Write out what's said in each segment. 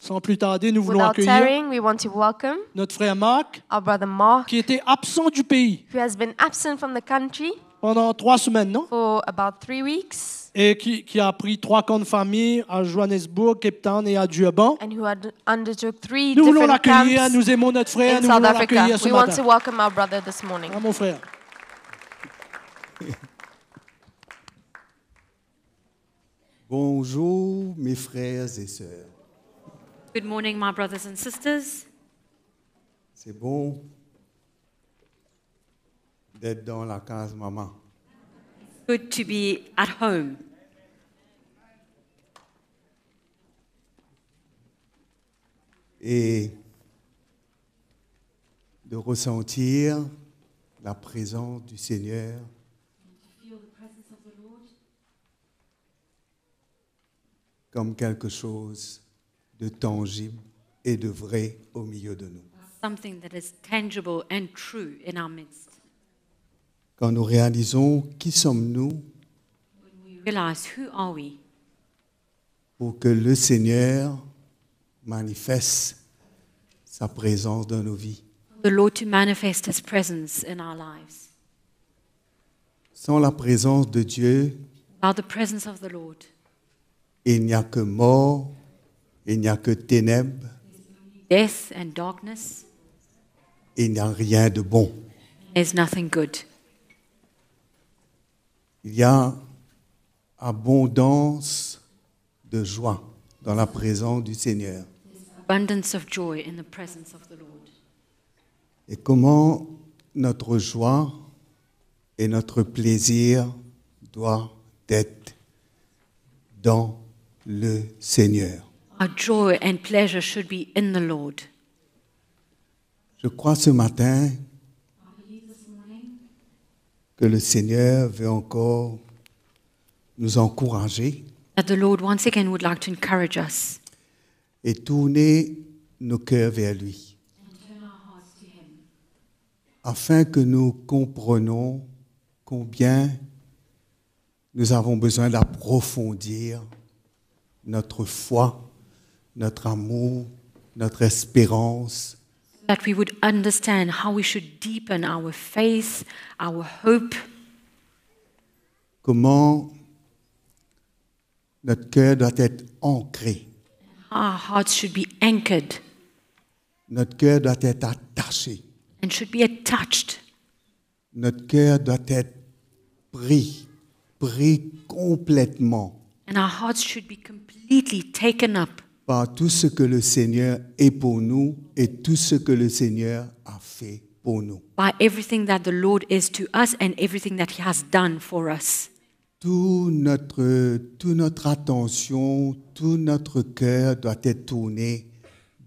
Sans plus tarder, nous voulons Without accueillir tarrying, we want to welcome notre frère Marc, our brother Mark, qui était absent du pays who has been absent from the country pendant 3 semaines, non? for about 3 weeks Et qui a pris 3 camps de famille à Johannesburg, Cape Town et à Durban. and who had undertook 3 Nous voulons different l'accueillir, camps nous aimons notre frère, in nous South voulons Africa. l'accueillir ce We want matin. to welcome our brother this morning. Ah, mon frère. Bonjour mes frères et sœurs. Good morning, my brothers and sisters. C'est bon d'être dans la case maman. Good to be at home. Et de ressentir la présence du Seigneur comme quelque chose de tangible et de vrai au milieu de nous. Something that is tangible and true in our midst. Quand nous réalisons qui sommes-nous We realize, who are we? pour que le Seigneur manifeste sa présence dans nos vies. The Lord to manifest His presence in our lives. Sans la présence de Dieu, Without the presence of the Lord, il n'y a que mort, il n'y a que ténèbres, death and darkness, il n'y a rien de bon. there's nothing good. Il y a abondance de joie dans la présence du Seigneur. Abundance of joy in the presence of the Lord. Et comment notre joie et notre plaisir doivent être dans le Seigneur. Our joy and pleasure should be in the Lord. Je crois ce matin que le Seigneur veut encore nous encourager That the Lord once again would like to encourage us et tourner nos cœurs vers lui, afin que nous comprenions combien nous avons besoin d'approfondir notre foi, notre amour, notre espérance, that we would understand how we should deepen our faith, our hope, comment notre cœur doit être ancré, our hearts should be anchored notre cœur doit être attaché, and should be attached. notre cœur doit être pris complètement And our hearts should be completely taken up par tout ce que le Seigneur est pour nous et tout ce que le Seigneur a fait pour nous. by everything that the Lord is to us and everything that He has done for us. Toute notre attention, tout notre cœur doit être tourné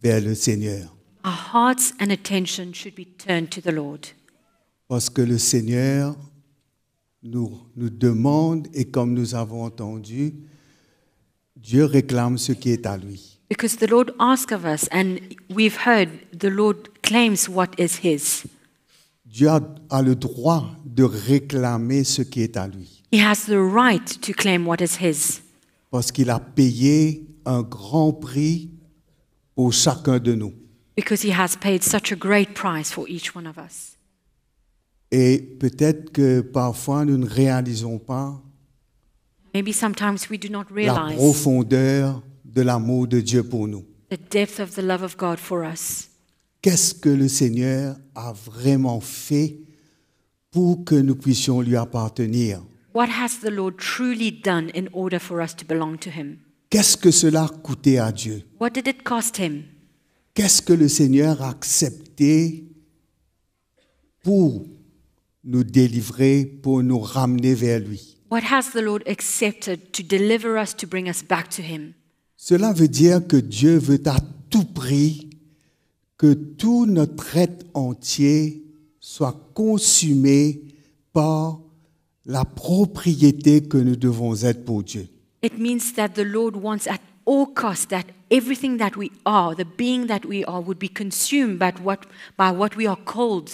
vers le Seigneur. Our hearts and attention should be turned to the Lord. Parce que le Seigneur nous demande, et comme nous avons entendu, Dieu réclame ce qui est à lui. Because the Lord asks of us, and we've heard the Lord claims what is His. Dieu a le droit de réclamer ce qui est à lui. He has the right to claim what is His. Parce qu'il a payé un grand prix pour chacun de nous. Because He has paid such a great price for each one of us. Et peut-être que parfois nous ne réalisons pas Maybe sometimes we do not la realize profondeur de l'amour de Dieu pour nous. the depth of the love of God for us. Qu'est-ce que le Seigneur a vraiment fait pour que nous puissions lui appartenir? What has the Lord truly done in order for us to belong to Him? Qu'est-ce que cela a coûté à Dieu? What did it cost Him? Qu'est-ce que le Seigneur a accepté pour nous délivrer, pour nous ramener vers lui? What has the Lord accepted to deliver us, to bring us back to Him? Cela veut dire que Dieu veut à tout prix que tout notre être entier soit consumé par la propriété que nous devons être pour Dieu. It means that the Lord wants at all costs that everything that we are, the being that we are, would be consumed by what we are called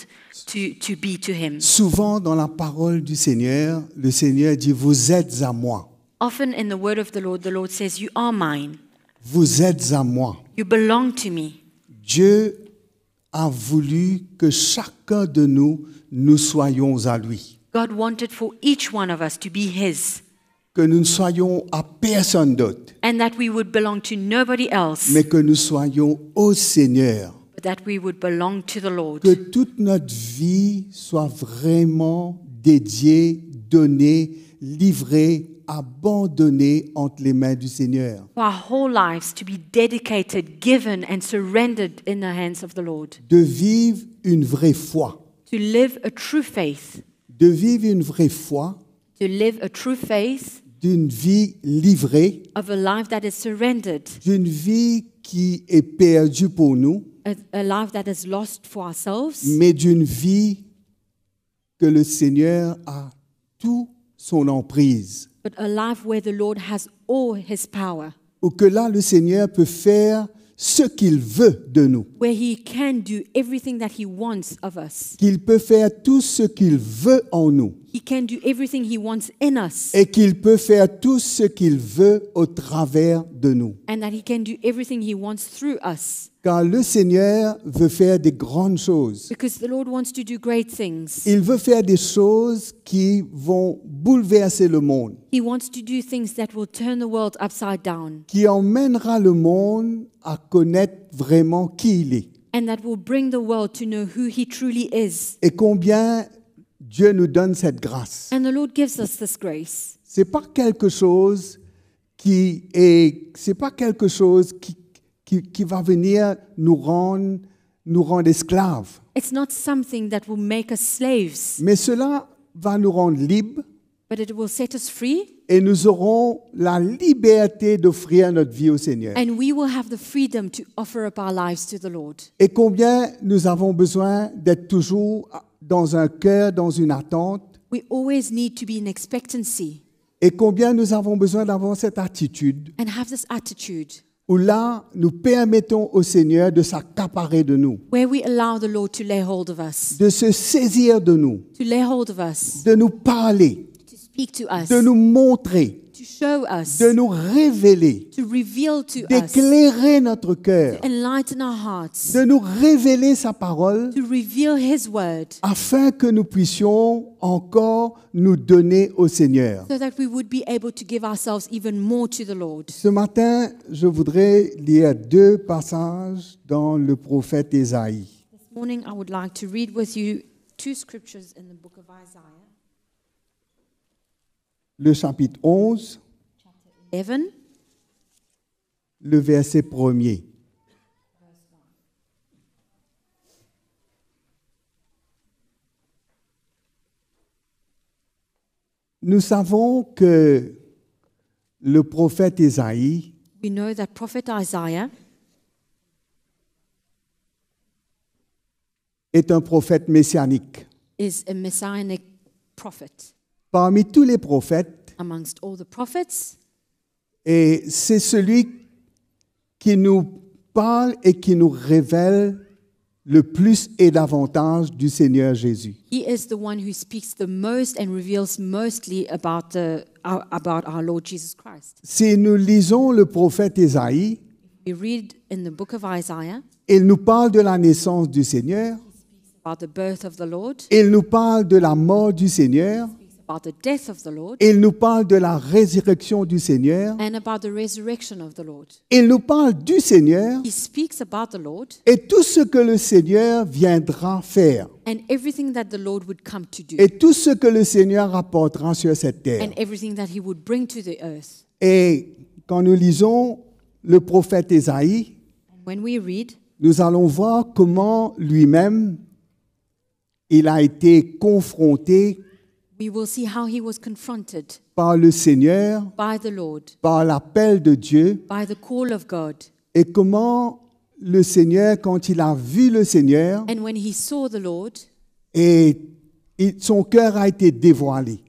to be to Him. Souvent dans la parole du Seigneur, le Seigneur dit « Vous êtes à moi, Often in the word of the Lord says, "You are mine. vous êtes à moi. You belong to me. Dieu a voulu que chacun de nous soyons à lui. God wanted for each one of us to be His, Que nous ne soyons à personne d'autre, and that we would belong to nobody else, mais que nous soyons au Seigneur. but that we would belong to the Lord. Que toute notre vie soit vraiment dédiée, donnée, livrée, abandonnée entre les mains du Seigneur. For our whole lives to be dedicated, given, and surrendered in the hands of the Lord. De vivre une vraie foi. To live a true faith. De vivre une vraie foi, To live a true faith d'une vie livrée, of a life that is surrendered, d'une vie qui est perdue pour nous, a life that is lost for ourselves, mais d'une vie que le Seigneur a tout son emprise. but a life where the Lord has all His power, Ou que là, le Seigneur peut faire ce qu'il veut de nous. where He can do everything that He wants of us. Qu'il peut faire tout ce qu'il veut en nous. He can do everything He wants in us, Et qu'il peut faire tout ce qu'il veut au travers de nous. and that He can do everything He wants through us. Car le Seigneur veut faire des grandes choses. Because the Lord wants to do great things. Il veut faire des choses qui vont bouleverser le monde, He wants to do things that will turn the world upside down, qui emmènera le monde à connaître vraiment qui il est. and that will bring the world to know who He truly is. Et combien Dieu nous donne cette grâce. And the Lord gives us this grace. C'est pas quelque chose qui va venir nous rendre esclaves. It's not something that will make us slaves, Mais cela va nous rendre libres but it will set us free, et nous aurons la liberté d'offrir notre vie au Seigneur. and we will have the freedom to offer up our lives to the Lord. Et combien nous avons besoin d'être toujours dans un cœur, dans une attente, We always need to be in expectancy et combien nous avons besoin d'avoir cette attitude and have this attitude où là, nous permettons au Seigneur de s'accaparer de nous, where we allow the Lord to lay hold of us, de se saisir de nous, to lay hold of us, de nous parler, to speak to us, de nous montrer, to show us, de nous révéler, to reveal to us, d'éclairer notre cœur, enlighten our hearts, de nous révéler sa parole to reveal His word, afin que nous puissions encore nous donner au Seigneur. so that we would be able to give ourselves even more to the Lord. Ce matin, je voudrais lire 2 passages dans le prophète Ésaïe. This morning I would like to read with you 2 scriptures in the book of Isaiah, Le chapitre 11, 11, le verset 1er. Nous savons que le prophète Ésaïe we know that prophet Isaiah est un prophète messianique. is a messianic prophet Parmi tous les prophètes, amongst all the prophets, et c'est celui qui nous parle et qui nous révèle le plus et davantage du Seigneur Jésus. he is the one who speaks the most and reveals mostly about our Lord Jesus Christ. Si nous lisons le prophète Ésaïe, We read in the book of Isaiah il nous parle de la naissance du Seigneur, about the birth of the Lord, il nous parle de la mort du Seigneur, about the death of the Lord, il nous parle de la résurrection du Seigneur, and about the resurrection of the Lord. il nous parle du Seigneur He speaks about the Lord et tout ce que le Seigneur viendra faire and everything that the Lord would come to do et tout ce que le Seigneur apportera sur cette terre. and everything that He would bring to the earth. Et quand nous lisons le prophète Ésaïe, And when we read, nous allons voir comment lui-même il a été confronté we will see how He was confronted par le Seigneur, by the Lord, par l'appel de Dieu, by the call of God. et comment le Seigneur, quand il a vu le Seigneur, And when he saw the Lord, son cœur a été dévoilé.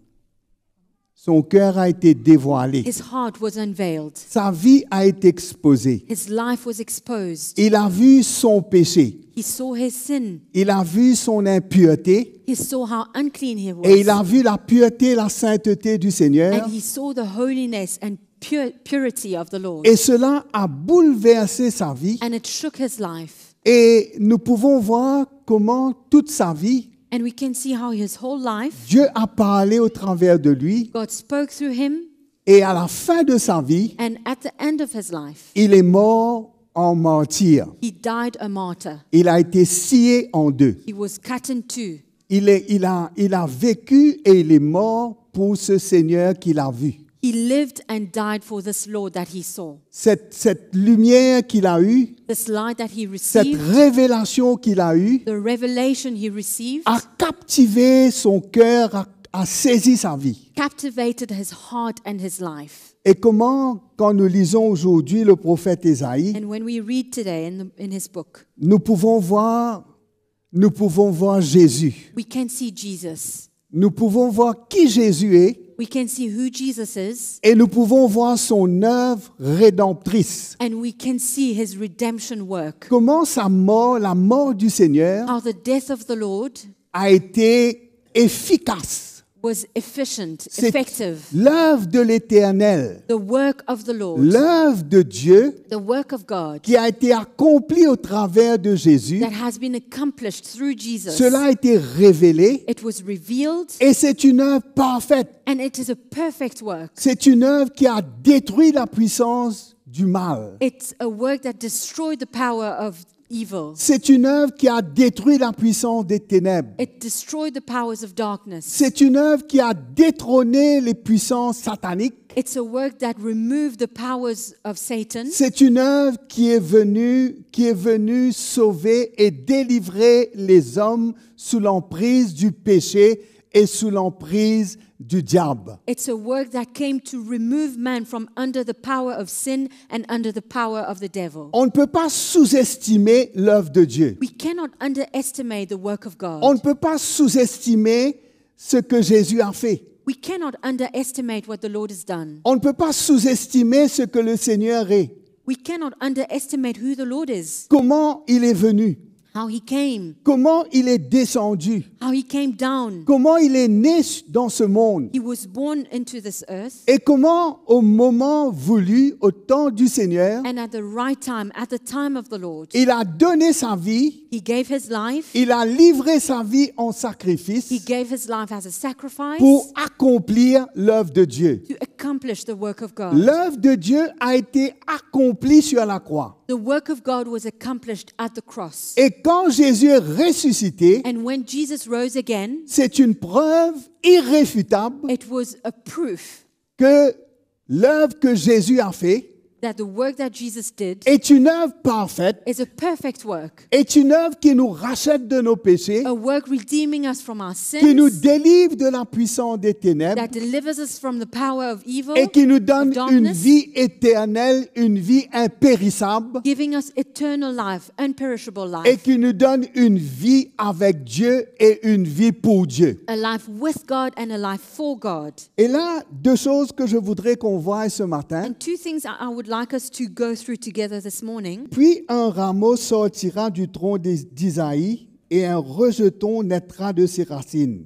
Son cœur a été dévoilé. his heart was unveiled. Sa vie a été exposée. His life was exposed. Il a vu son péché. He saw his sin. Il a vu son impureté. He saw how unclean he Et il was. a vu la pureté, la sainteté du Seigneur. And he saw the holiness and purity of the Lord. Et cela a bouleversé sa vie. And it shook his life. Et nous pouvons voir comment toute sa vie, And we can see how his whole life, Dieu a parlé au travers de lui. God spoke through him. Et à la fin de sa vie, And at the end of his life, il est mort en martyr. he died a martyr. Il a été scié en deux. He was cut in two. Il a vécu et il est mort pour ce Seigneur qu'il a vu. He lived and died for this Lord that he saw. Cette lumière qu'il a eue, This light that he cette received, révélation qu'il a eue, the revelation he received, a captivé son cœur, a saisi sa vie. captivated his heart and his life. Et comment, quand nous lisons aujourd'hui le prophète Ésaïe, And when we read today in his book, nous pouvons voir Jésus. we can see Jesus. Nous pouvons voir qui Jésus est We can see who Jesus is, et nous pouvons voir son œuvre rédemptrice. and we can see his redemption work. Comment sa mort, la mort du Seigneur, How the death of the Lord a été efficace. was efficient, C'est effective. l'œuvre de l'Éternel, The work of the Lord, l'œuvre de Dieu the work of God qui a été accomplie au travers de Jésus. that has been accomplished through Jesus. Cela a été révélé It was revealed, et c'est une œuvre parfaite. and it is a perfect work. C'est une œuvre qui a détruit la puissance du mal. It's a work that destroyed the power of evil. C'est une œuvre qui a détruit la puissance des ténèbres. It destroyed the powers of darkness. C'est une œuvre qui a détrôné les puissances sataniques. It's a work that removed the powers of Satan. C'est une œuvre qui est venue sauver et délivrer les hommes sous l'emprise du péché et sous l'emprise du diable. It's a work that came to remove man from under the power of sin and under the power of the devil. On ne peut pas sous-estimer l'œuvre de Dieu. We cannot underestimate the work of On ne God. peut pas sous-estimer ce que Jésus a fait. We cannot underestimate what the Lord has done. On ne peut pas sous-estimer ce que le Seigneur est. We cannot underestimate who the Lord is, Comment il est venu. how he came, Comment il est descendu. how he came down. Comment il est né dans ce monde. He was born into this earth, Et comment, au moment voulu, au temps du Seigneur, and at the right time, at the time of the Lord, il a donné sa vie, he gave his life. il a livré sa vie en He sacrifice gave his life as a sacrifice pour accomplir l'œuvre de Dieu. to accomplish the work of God. L'œuvre de Dieu a été accomplie sur la croix. The work of God was accomplished at the cross. Et quand Jésus est ressuscité, And when Jesus rose again, c'est une preuve irréfutable it was a proof que l'œuvre que Jésus a faite that the work that Jesus did est une œuvre parfaite, is a perfect work, est une œuvre qui nous rachète de nos péchés, a work redeeming us from our qui nous sins, délivre de la puissance des ténèbres that delivers us from the power of evil, et qui nous donne of une darkness, vie éternelle, une vie impérissable giving us eternal life, unperishable et life, qui nous donne une vie avec Dieu et une vie pour Dieu. a life with God and a life for God. Et là, deux choses que je voudrais qu'on voie ce matin. And two things I would like us to go through together this morning. Puis un rameau sortira du tronc d'Isaïe et un rejeton naîtra de ses racines.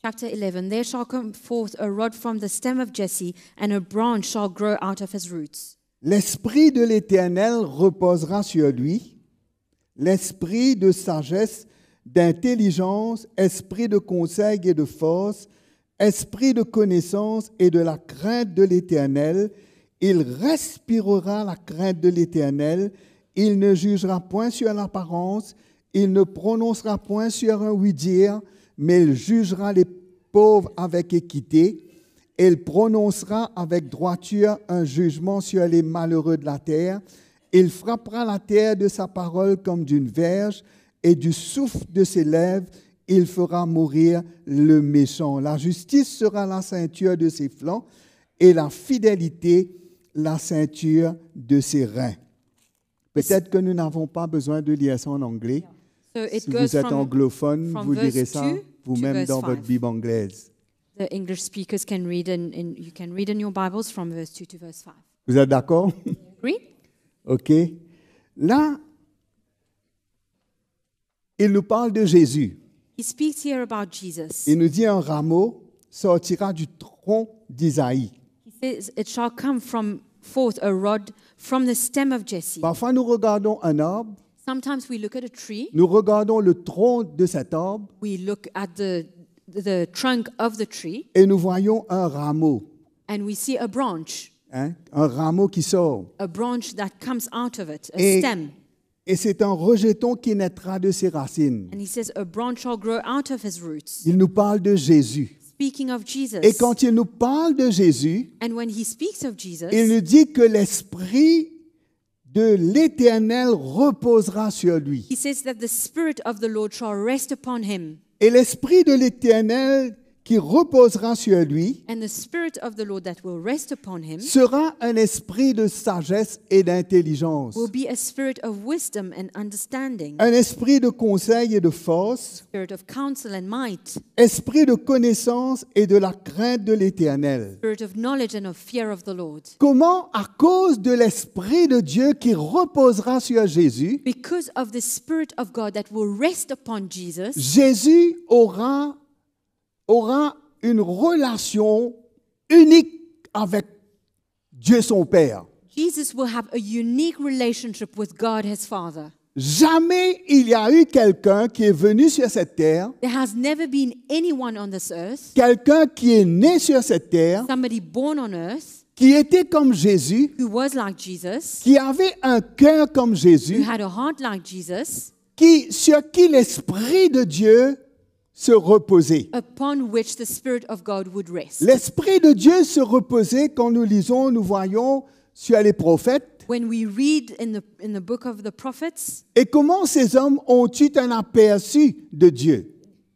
Chapter 11, there shall come forth a rod from the stem of Jesse, and a branch shall grow out of his roots. L'esprit de l'Éternel reposera sur lui, l'esprit de sagesse, d'intelligence, esprit de conseil et de force, esprit de connaissance et de la crainte de l'Éternel. Il respirera la crainte de l'Éternel. Il ne jugera point sur l'apparence. Il ne prononcera point sur un oui-dire, mais il jugera les pauvres avec équité. Il prononcera avec droiture un jugement sur les malheureux de la terre. Il frappera la terre de sa parole comme d'une verge, et du souffle de ses lèvres, il fera mourir le méchant. La justice sera la ceinture de ses flancs, et la fidélité la ceinture de ses reins. Peut-être que nous n'avons pas besoin de lire ça en anglais. So it Si goes vous êtes from anglophone, from vous verse lirez ça 2 vous-même to verse dans votre 5. Bible anglaise. the English speakers can read, you can read in your Bibles from verse 2 to verse 5. Vous êtes d'accord? Agree? OK. Là, il nous parle de Jésus. He speaks here about Jesus. Il nous dit un rameau sortira du tronc d'Isaïe. He says, "It shall come from forth a rod from the stem of Jesse." Parfois, nous regardons un arbre, Sometimes we look at a tree, nous regardons le tronc de cet arbre we look at the trunk of the tree, et nous voyons un rameau, and we see a branch un rameau qui sort. that comes out of it, a Et, stem. et c'est un rejeton qui naîtra de ses racines. And he says, "A branch shall grow out of his roots." Il nous parle de Jésus. Speaking of Jesus. Et quand il nous parle de Jésus, And when he speaks of Jesus, il nous dit que l'Esprit de l'Éternel reposera sur lui. he says that the Spirit of the Lord shall rest upon him. Et l'Esprit de l'Éternel qui reposera sur lui And the Spirit of the Lord that will rest upon him sera un esprit de sagesse et d'intelligence, will be a spirit of wisdom and understanding, un esprit de conseil et de force, spirit of counsel and might, esprit de connaissance et de la crainte de l'Éternel. spirit of knowledge and of fear of the Lord. Comment, à cause de l'Esprit de Dieu qui reposera sur Jésus, Because of the Spirit of God that will rest upon Jesus, Jésus aura une relation unique avec Dieu son Père. Jesus will have a unique relationship with God his Father. Jamais il y a eu quelqu'un qui est venu sur cette terre, There has never been anyone on this earth, quelqu'un qui est né sur cette terre, somebody born on earth, qui était comme Jésus, who was like Jesus, qui avait un cœur comme who Jésus, had a heart like Jesus, sur qui l'Esprit de Dieu se reposait. upon which the Spirit of God would rest. L'Esprit de Dieu se reposait quand nous lisons, nous voyons sur les prophètes, When we read in the book of the prophets, et comment ces hommes ont eu un aperçu de Dieu.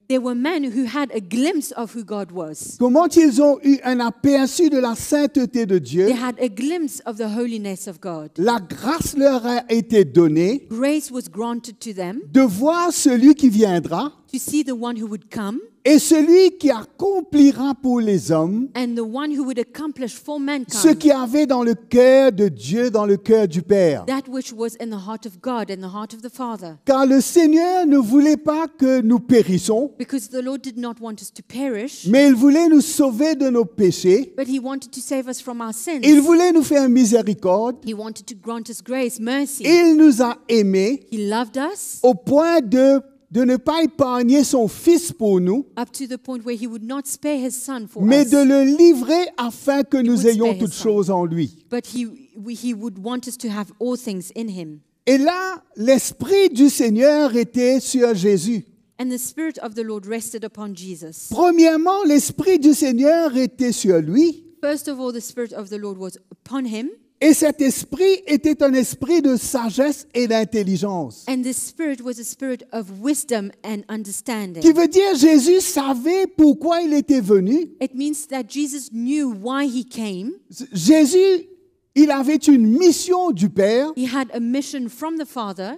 there were men who had a glimpse of who God was. Comment ils ont eu un aperçu de la sainteté de Dieu. They had a glimpse of the holiness of God. La grâce leur a été donnée Grace was granted to them de voir celui qui viendra to see the one who would come et celui qui accomplira pour les hommes and the one who would accomplish for ce mankind qui avait dans le cœur de Dieu, dans le cœur du Père. that which was in the heart of God and the heart of the Father. Car le Seigneur ne voulait pas que nous périssions, Because the Lord did not want us to perish, mais il voulait nous sauver de nos péchés. but He wanted to save us from our sins. Il voulait nous faire miséricorde. He wanted to grant us grace, mercy. Il nous a aimés He loved us au point de ne pas épargner son Fils pour nous, up to the point where He would not spare His Son for mais us, de le livrer afin que nous would ayons spare toutes his son. choses en lui. but He would want us to have all things in Him. Et là, l'Esprit du Seigneur était sur Jésus. And the Spirit of the Lord rested upon Jesus. Premièrement, l'Esprit du Seigneur était sur lui. First of all, the Spirit of the Lord was upon Him, Et cet esprit était un esprit de sagesse et d'intelligence. and this Spirit was a spirit of wisdom and understanding. Qui veut dire Jésus savait pourquoi il était venu. It means that Jesus knew why He came. Jésus, il avait une mission du Père. He had a mission from the Father.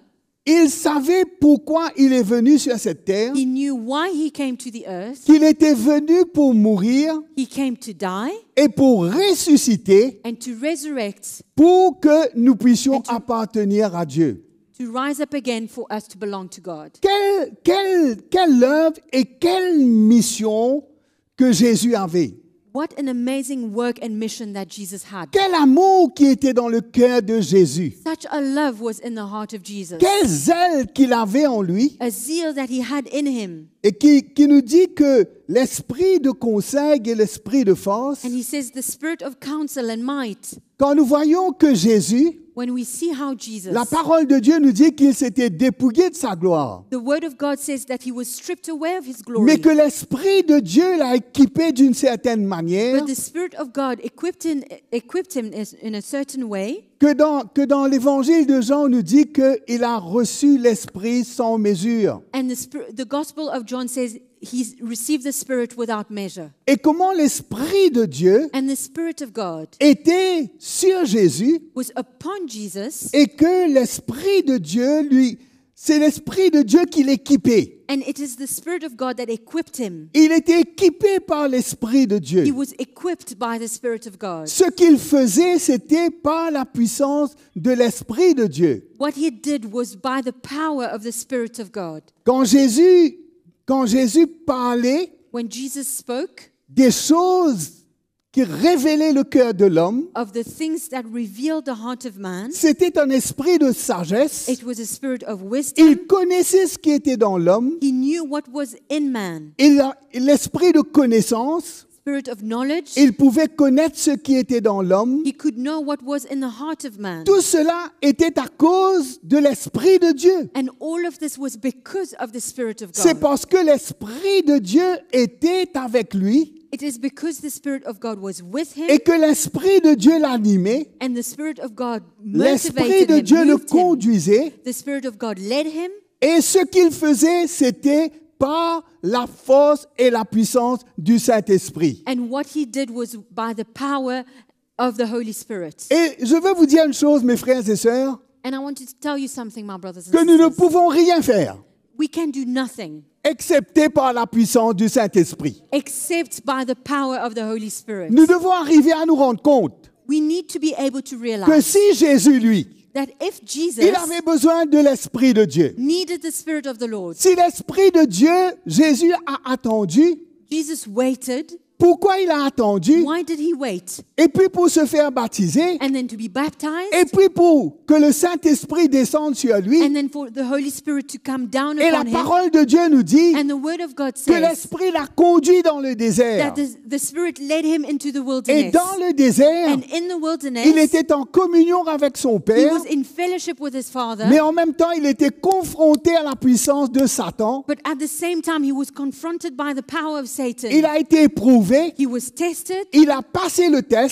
Il savait pourquoi il est venu sur cette terre. He knew why He came to the earth. Qu'il était venu pour mourir He came to die et pour ressusciter and to resurrect, pour que nous puissions And to- appartenir à Dieu. to rise up again for us to belong to God. Quelle œuvre et quelle mission que Jésus avait. What an amazing work and mission that Jesus had. Quel amour qui était dans le cœur de Jésus. Such a love was in the heart of Jesus. Quel zèle qu'il avait en lui. A zeal that He had in Him. Et qui nous dit que l'esprit de conseil et l'esprit de force, And He says the spirit of counsel and might. quand nous voyons que Jésus, When we see how Jesus, la parole de Dieu nous dit qu'il s'était dépouillé de sa gloire, the word of God says that He was stripped away of His glory. mais que l'esprit de Dieu l'a équipé d'une certaine manière, But the Spirit of God equipped him in a certain way, que dans l'évangile de Jean, on nous dit qu'il a reçu l'esprit sans mesure. and the Gospel of John says He received the Spirit without measure. Et comment l'esprit de Dieu And the Spirit of God était sur Jésus was upon Jesus, et que l'esprit de Dieu, c'est l'esprit de Dieu qui l'équipait. and it is the Spirit of God that equipped Him. Il était équipé par l'esprit de Dieu. He was equipped by the Spirit of God. Ce qu'il faisait, c'était par la puissance de l'esprit de Dieu. What He did was by the power of the Spirit of God. Quand Jésus parlait, When Jesus spoke, des choses qui révélait le cœur de l'homme. of the things that revealed the heart of man. C'était un esprit de sagesse. It was a spirit of wisdom. Il connaissait ce qui était dans l'homme. He knew what was in man. L'esprit de connaissance. Spirit of knowledge. Il pouvait connaître ce qui était dans l'homme. He could know what was in the heart of man. Tout cela était à cause de l'Esprit de Dieu. And all of this was because of the Spirit of C'est God. parce que l'Esprit de Dieu était avec lui It is because the Spirit of God was with him et que l'Esprit de Dieu l'animait. and the Spirit of God L'Esprit motivated de him, Dieu le moved him. conduisait. The Spirit of God led him, Et ce qu'il faisait, c'était par la force et la puissance du Saint-Esprit. and what he did was by the power of the Holy Spirit. Et je veux vous dire une chose, mes frères et sœurs, And I wanted to tell you something, my brothers and que nous ne sisters. pouvons rien faire We can do nothing excepté par la puissance du Saint-Esprit. except by the power of the Holy Spirit. Nous devons arriver à nous rendre compte We need to be able to que realize si Jésus, lui, that if Jesus il avait besoin de l'Esprit de Dieu, needed the Spirit of the Lord, si l'Esprit de Dieu, Jésus a attendu, Jesus waited. pourquoi il a attendu? Why did he wait? Et puis pour se faire baptiser, And then to be baptized, et puis pour que le Saint-Esprit descende sur lui. and then for the Holy Spirit to come down Et la upon him. parole de Dieu nous dit And the Word of God que says l'Esprit l'a conduit dans le désert. that the Spirit led him into the Et wilderness. dans le désert, And in the wilderness, il était en communion avec son he Père, was in fellowship with his Father, mais en même temps, il était confronté à la puissance de Satan. but at the same time, he was confronted by the power of Satan. Il a été éprouvé, He was tested. il a passé le test,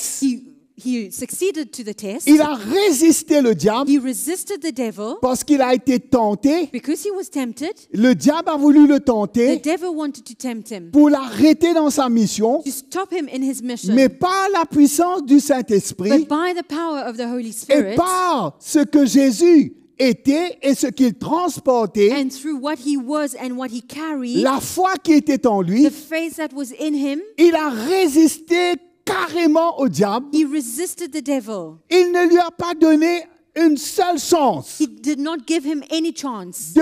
He succeeded to the test. il a résisté le diable He resisted the devil parce qu'il a été tenté. because he was tempted. Le diable a voulu le The tenter devil wanted to tempt him, pour l'arrêter dans sa mission, to stop him in his mission. mais par la puissance du Saint-Esprit But by the power of the Holy et Spirit, par ce que Jésus était et ce qu'il transportait, and through what he was and what he carried, la foi qui était en lui, the faith that was in him, il a résisté carrément au diable. he resisted the devil. Il ne lui a pas donné une seule chance He did not give him any chance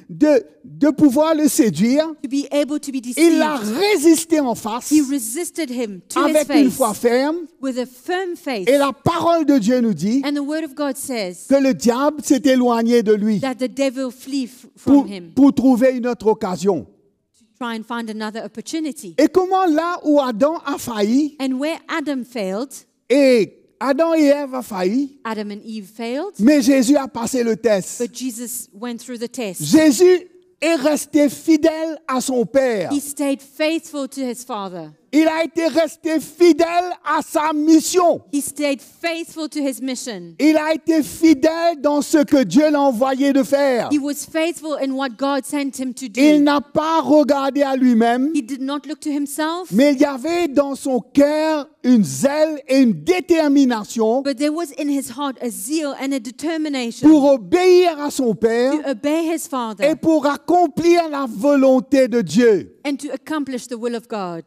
de pouvoir le séduire. to be able to be Il l'a deceived. résisté en face He resisted him to his avec une face foi ferme. with a firm faith. Et la parole de Dieu nous dit And the word of God says que le diable s'est éloigné de lui that the devil flee from him pour trouver une autre occasion. to try and find another opportunity. Et comment là où Adam a failli, And where Adam failed, et Adam et Ève a failli, Adam and Eve failed, mais Jésus a passé le test. but Jesus went through the test. Jésus est resté fidèle à son Père. He stayed faithful to his Father. Il a été resté fidèle à sa mission. He stayed faithful to his mission. Il a été fidèle dans ce que Dieu l'a envoyé de faire. He was faithful in what God sent him to Il do. n'a pas regardé à lui-même, He did not look to himself, mais il y avait dans son cœur une zèle et une détermination but there was in his heart a zeal and a determination pour obéir à son Père to obey his et Father pour accomplir la volonté de Dieu. and to accomplish the will of God.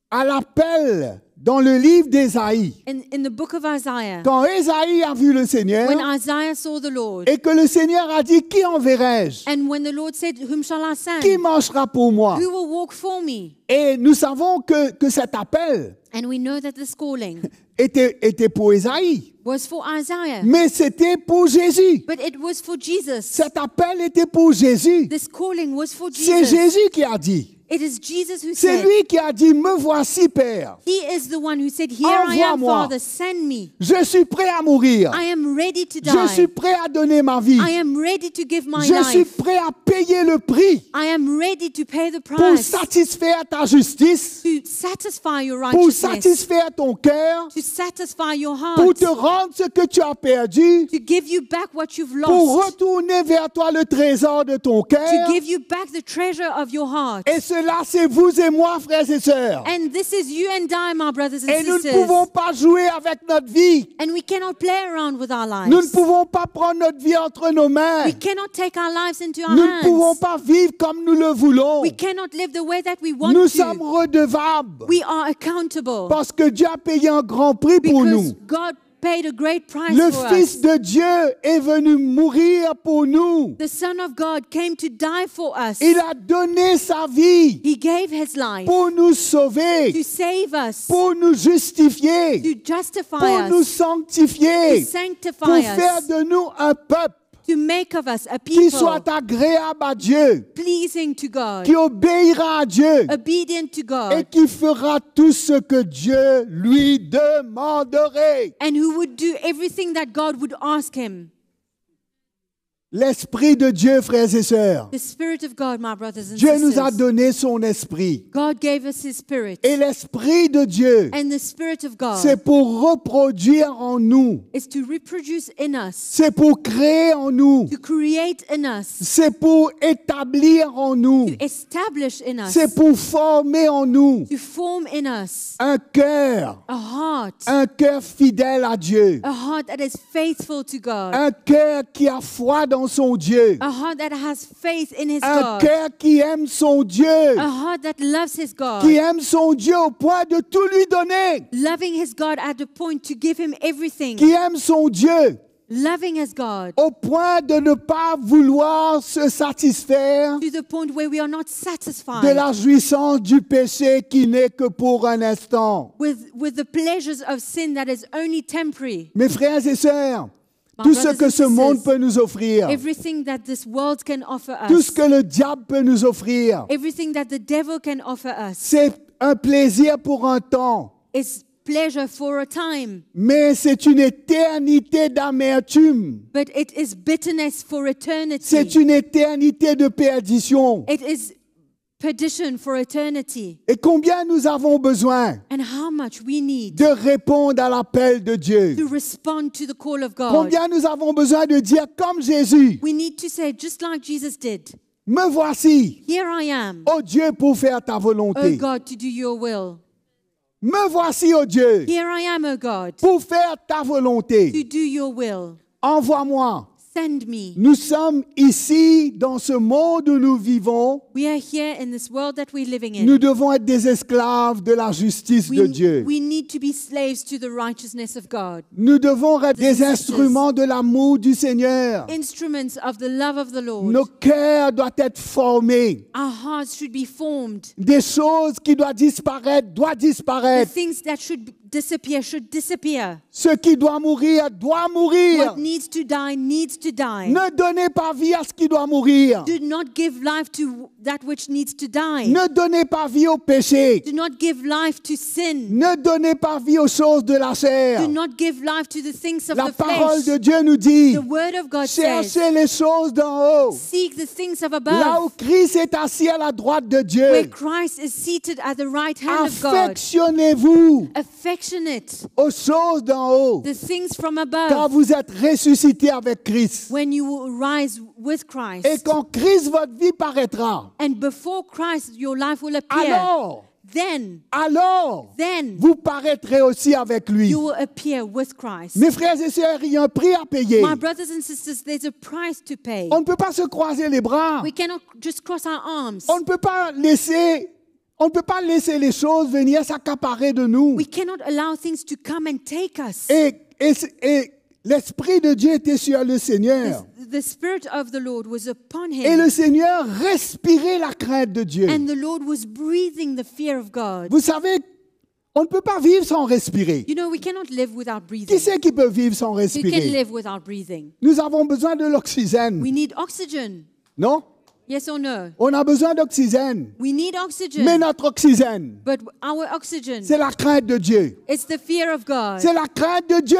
À l'appel dans le livre d'Ésaïe, In the book of Isaiah, quand Ésaïe a vu le Seigneur when Isaiah saw the Lord, et que le Seigneur a dit, qui enverrai-je? and when the Lord said, "Whom shall I Qui send? marchera pour moi? Who will walk for me?" Et nous savons que cet appel And we know that this calling était pour Ésaïe, was for Isaiah, mais c'était pour Jésus. but it was for Jesus. Cet appel était pour Jésus. This calling was for C'est Jesus. Jésus qui a dit. It is Jesus who C'est said, lui qui a dit, me voici, Père. He is the one who said, "Here I am, Envoie-moi. Father, send me. Je suis prêt à mourir. I am ready to Je suis die. prêt à donner ma vie. I am ready to give my Je suis life. prêt à payer le prix I am ready to pay the pour price satisfaire ta justice, to satisfy your pour righteousness, satisfaire ton cœur, to satisfy your pour heart, te rendre ce que tu as perdu, to give you back what you've pour lost, retourner vers toi le trésor de ton cœur. to give you back the treasure of your heart. Et cela, c'est vous et moi, frères et sœurs. And this is you and I, my brothers and Et nous ne sisters. pouvons pas jouer avec notre vie. And we cannot play around with our Nous ne lives. pouvons pas prendre notre vie entre nos mains. We cannot take our lives into our Nous ne pouvons hands. pas vivre comme nous le voulons. We cannot live the way that we want Nous sommes to. redevables We are accountable parce que Dieu a payé un grand prix pour because nous. God paid a great price Le for Fils us. de Dieu est venu mourir pour nous. The Son of God came to die for us. Il a donné sa vie He gave his life pour nous sauver, to save us, pour nous justifier, to justify pour nous us, to sanctifier, pour sanctify faire us, de nous un peuple to make of us a qui people soit agréable à Dieu, pleasing to God, qui obéira à Dieu obedient to et God, qui fera tout ce que Dieu lui demanderait. and who would do everything that God would ask him. L'Esprit de Dieu, frères et sœurs, The Spirit of God, my brothers and Dieu nous a sisters. donné son esprit. God gave us His Spirit. Et l'Esprit de Dieu, And the Spirit of c'est God pour reproduire en nous, is to reproduce in us, c'est pour créer en nous, to create in us, c'est pour établir en nous, to establish in us, c'est pour former en nous to form in us un cœur a heart fidèle à Dieu, that is faithful to God, un cœur qui a foi dans son Dieu, a heart that has faith in His un God, cœur qui aime son Dieu, a heart that loves His God, qui aime son Dieu au point de tout lui donner, loving His God at the point to give Him everything, qui aime son Dieu loving His God au point de ne pas vouloir se satisfaire to the point where we are not de satisfied la jouissance du péché qui n'est que pour un instant. with the pleasures of sin that is only temporary. Mes frères et sœurs, My tout ce brothers que and ce monde sisters, peut nous offrir, everything that this world can offer tout us, ce que le diable peut nous offrir, everything that the devil can offer us, c'est un plaisir pour un temps, is pleasure for a time, mais c'est une éternité d'amertume. but it is bitterness for eternity. C'est une éternité de perdition. It is perdition for eternity. Et combien nous avons besoin And how much we need de répondre à l'appel de Dieu. to respond to the call of God. Combien nous avons besoin de dire comme Jésus, We need to say, just like Jesus did, me voici, here I am, ô Dieu, pour faire ta O volonté. God, to do your will. Me voici, ô Dieu, Here I am, O God, pour faire ta volonté. to do your will. Envoie-moi. Send me. Nous sommes ici, dans ce monde où nous vivons. We are here in this world that we're living in. Nous devons être des esclaves de la justice de Dieu. We need to be slaves to the righteousness of God, Nous devons être des sisters. instruments de l'amour du Seigneur. instruments of the love of the Lord. Nos cœurs doivent être formés. Our hearts should be formed. Des choses qui doivent disparaître, doivent The disparaître. things that should disappear should disappear. Ce qui doit mourir, doit mourir. What needs to die needs to die. Ne donnez pas vie à ce qui doit mourir. Do not give life to that which needs to die. Ne donnez pas vie au péché. Do not give life to sin. Ne donnez pas vie aux choses de la chair. Do not give life to the things of La the parole flesh. de Dieu nous dit, The word of God says, cherchez les choses d'en haut. seek the things of Là où above, Christ est assis à la droite de where Dieu. Christ is seated at the right hand of God. Affectionnez-vous Affectionate, aux choses d'en haut. the things from Quand above, vous êtes ressuscité avec Christ. when you will rise with Christ. Et quand Christ, votre vie paraîtra. And before Christ, your life will appear. Alors, Then vous paraîtrez aussi avec lui. you will appear with Christ. Mes frères et sœurs, il y a un prix à payer. My brothers and sisters, there's a price to pay. On ne peut pas se croiser les bras. We cannot just cross our arms. On ne peut pas laisser les choses venir s'accaparer de nous. We cannot allow things to come and take us. Et l'Esprit de Dieu était sur le Seigneur. The Spirit of the Lord was upon Et him. le Seigneur respirait la crainte de Dieu. And the Lord was breathing the fear of God. Vous savez, on ne peut pas vivre sans respirer. You know, we cannot live without Qui breathing. c'est qui peut vivre sans You can respirer? live without breathing. Nous avons besoin de l'oxygène, We need oxygen. non? Yes or no? On a besoin d'oxygène. We need Mais oxygen. notre oxygène, But our oxygen, c'est la crainte de Dieu. it's the fear of God. C'est la crainte de Dieu,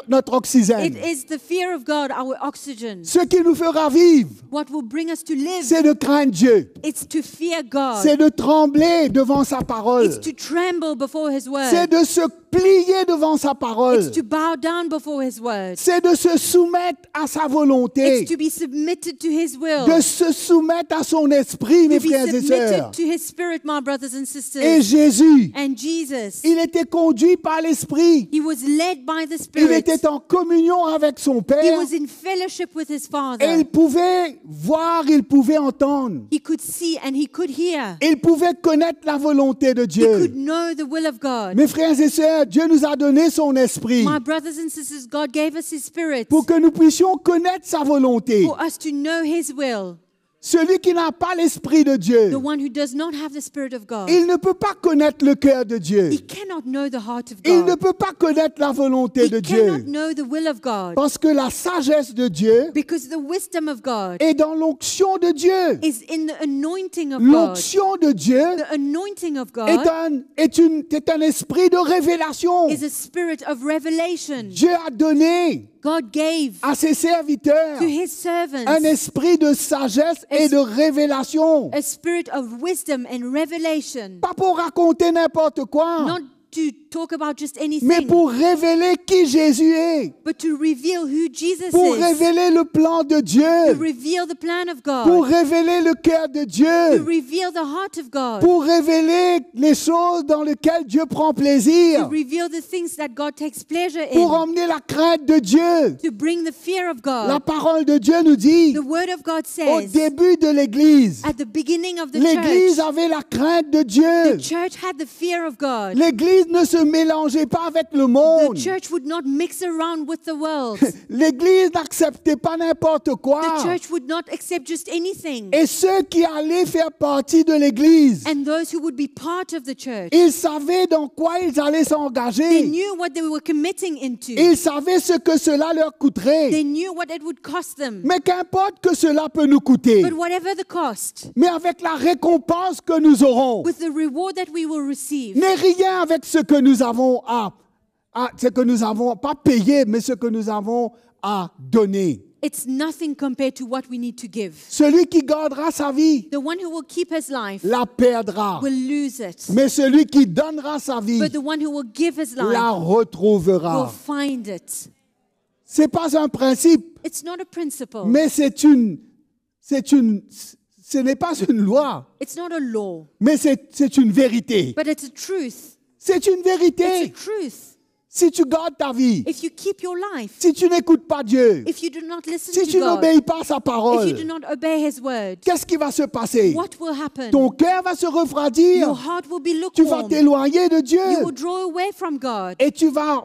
notre oxygène. It is the fear of God, our oxygen. Ce qui nous fera vivre, What will bring us to live? c'est de craindre Dieu. It's to fear God. C'est de trembler devant sa parole. It's to tremble before His C'est word. de se plier devant sa parole. It's to bow down before His word. C'est de se soumettre à sa volonté. It's to be submitted to His will. De se soumettre à son esprit, mes To be frères et sœurs. submitted to His Spirit, my brothers and Et sisters. Jésus, And Jesus, il était conduit par l'esprit. He was led by the Il Spirit. était en communion avec son He Père. was in fellowship with His Et Father. il pouvait voir, il pouvait entendre. He could see and He could hear. Il pouvait connaître la volonté de He Dieu. could know the will of God. Mes frères et sœurs, frères, Dieu nous a donné son esprit My brothers and sisters, God gave us His Spirit pour que nous puissions connaître sa volonté. for us to know His will. Celui qui n'a pas l'esprit de Dieu, The one who does not have the Spirit of God, il ne peut pas connaître le cœur de Dieu. he cannot know the heart of Il ne God. peut pas connaître la volonté He de cannot Dieu. know the will of God. Parce que la sagesse de Dieu Because the wisdom of God est dans l'onction de Dieu. is in the anointing of God. L'onction de Dieu The anointing of est God est un esprit de révélation. is a spirit of revelation. Dieu a donné God gave à ses serviteurs to His servants un esprit de sagesse et de révélation. a spirit of wisdom and revelation. Pas pour raconter n'importe quoi, Not to talk about just mais anything, pour révéler qui Jésus est. but to reveal who Jesus Pour is. révéler le plan de To Dieu. reveal the plan of Pour God. révéler le cœur de To Dieu. reveal the heart of God. Pour révéler les choses dans lesquelles Dieu prend To plaisir. reveal the things that God takes pleasure Pour in. emmener la crainte de Dieu. To bring the fear of La God. parole de Dieu nous dit, The word of God au says, début de l'Église, at the beginning of the l'Église church, avait la crainte de Dieu. the church had the fear of God. L'Église ne se mélangeait pas avec le The monde. church would not mix around with the world. L'Église n'acceptait pas n'importe quoi. The church would not accept just anything. Et ceux qui allaient faire partie de l'Église, And those who would be part of the church, ils savaient dans quoi ils allaient they s'engager. knew what they were committing into. Ils savaient ce que cela leur They coûterait. knew what it would cost them. Mais qu'importe que cela peut nous coûter, But whatever the cost, mais avec la récompense que nous aurons, with the reward that we will receive, n'est rien avec ce que nous avons ce que nous avons pas payé, mais ce que nous avons à donner. it's nothing compared to what we need to give. Celui qui gardera sa vie The one who will keep his life la perdra, will lose it. mais celui qui donnera sa vie But the one who will give his la life will retrouvera. find it. C'est pas un principe, It's not a principle. mais ce n'est pas une loi, It's not a law. mais c'est une vérité. But it's a truth. C'est une It's a vérité. truth. Si tu gardes ta vie, If you keep your life, si tu n'écoutes pas Dieu, if you do not listen si to tu God, n'obéis pas à sa if you do parole, not obey His word, qu'est-ce qui va se passer? what will happen? Ton cœur va se refroidir, Your heart will be tu vas lukewarm. t'éloigner de You Dieu will draw away from God, et tu vas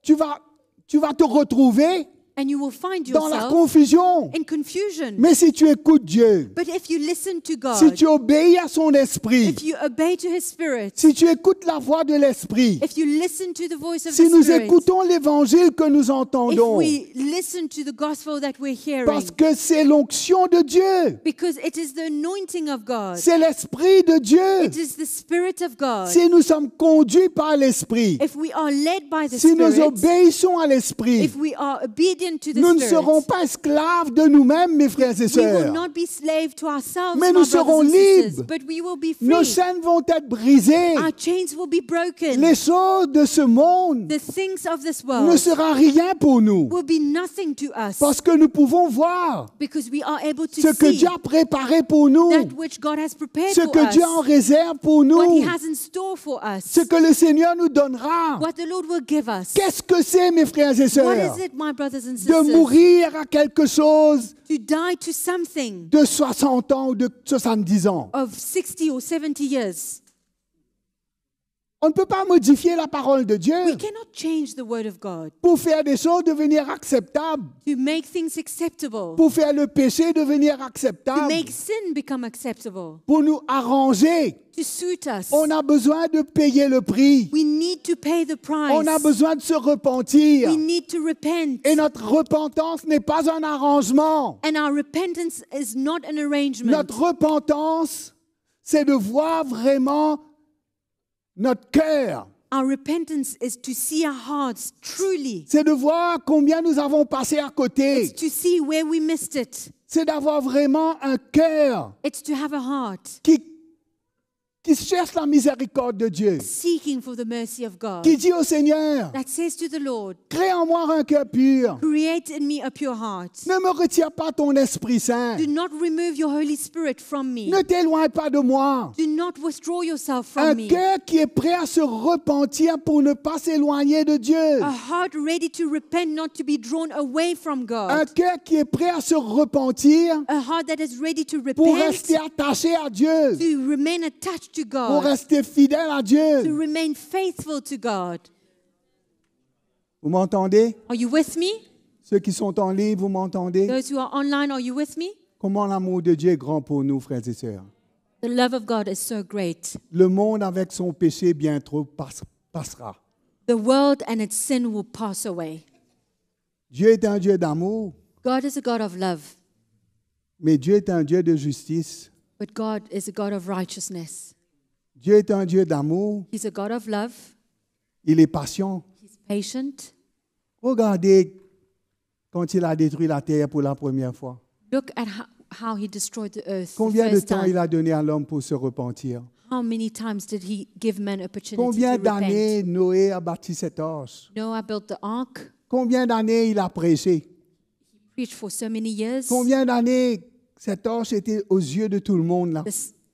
te retrouver and you will find dans la yourself confusion. in confusion. Mais si tu écoutes Dieu, But if you listen to si God, tu obéis à son esprit, if you obey to His Spirit, si tu écoutes la voix de l'esprit, if you listen to the voice of si the nous Spirit, écoutons l'évangile que nous if entendons, we listen to the gospel that we're hearing, parce que c'est l'onction de Dieu, because it is the anointing of God, c'est l'esprit de Dieu. it is the Spirit of God. Si nous sommes conduits par l'esprit, If we are led by the si nous Spirit, obéissons à l'esprit, if we are obedient to the nous ne Spirit, serons pas esclaves de nous-mêmes, mes frères et we will sœurs. not be slave to ourselves, Mais my nous brothers serons and sisters, libres. but we will be Nos free. chaînes vont être brisées. Our chains will be broken. Les choses de ce monde The things of this ne world sera rien pour nous. will be nothing to us, Parce que nous pouvons voir because we are able to ce que see Dieu a préparé pour nous, that which God has prepared ce for que Dieu us, en réserve pour what He nous, has in store for us, ce que le Seigneur nous donnera. what the Lord will give us. Qu'est-ce que c'est, mes frères et What sœurs, is it, my brothers and de sisters? mourir à quelque chose To die to something de 60 ans ou de 70 ans? of 60 or 70 years. On ne peut pas modifier la parole de Dieu We cannot change the word of God pour faire des choses devenir acceptables, to make things acceptable, pour faire le péché devenir to acceptable, make sin become acceptable, pour nous arranger. to suit us. On a besoin de payer le prix. We need to pay the price. On a besoin de se repentir. We need to repent. Et notre repentance n'est pas un arrangement. And our repentance is not an arrangement. Notre repentance, c'est de voir vraiment notre cœur. Our repentance is to see our hearts truly. C'est de voir combien nous avons passé à côté. It's to see where we missed it. C'est d'avoir vraiment un cœur It's to have a heart qui cherche la miséricorde de Dieu, seeking for the mercy of God, qui dit au Seigneur, that says to the Lord, crée en moi un cœur pur. create in me a pure heart. Ne me retire pas ton Esprit Saint. Do not remove your Holy Spirit from me. Ne t'éloigne pas de moi. Do not withdraw yourself Un from me. cœur qui est prêt à se repentir pour ne pas s'éloigner de Dieu. A heart ready to repent, not to be drawn away from Un God. cœur qui est prêt à se repentir A heart that is ready to pour repent, rester attaché à Dieu, to remain attached to pour God, rester fidèle à to Dieu. remain faithful to God. Vous m'entendez? Are you with me? Ceux qui sont en ligne, vous m'entendez? Those who are online, are you with me? Comment l'amour de Dieu est grand pour nous, frères et sœurs. The love of God is so great. Le monde avec son péché bientôt passera. The world and its sin will pass away. Dieu est un Dieu d'amour, God is a God of love, mais Dieu est un Dieu de justice. but God is a God of righteousness. Dieu est un Dieu d'amour, He's a God of love. il est patient. He's patient. Regardez quand il a détruit la terre pour la première fois. Look at how he destroyed the earth the Combien de first temps il time. a donné à l'homme pour se repentir? How many times did he give men opportunity Combien to d'années repent? Noé a bâti cette arche? Noah built the ark, Combien d'années il a prêché? preached for so many years. Combien d'années cette arche était aux yeux de tout le monde là?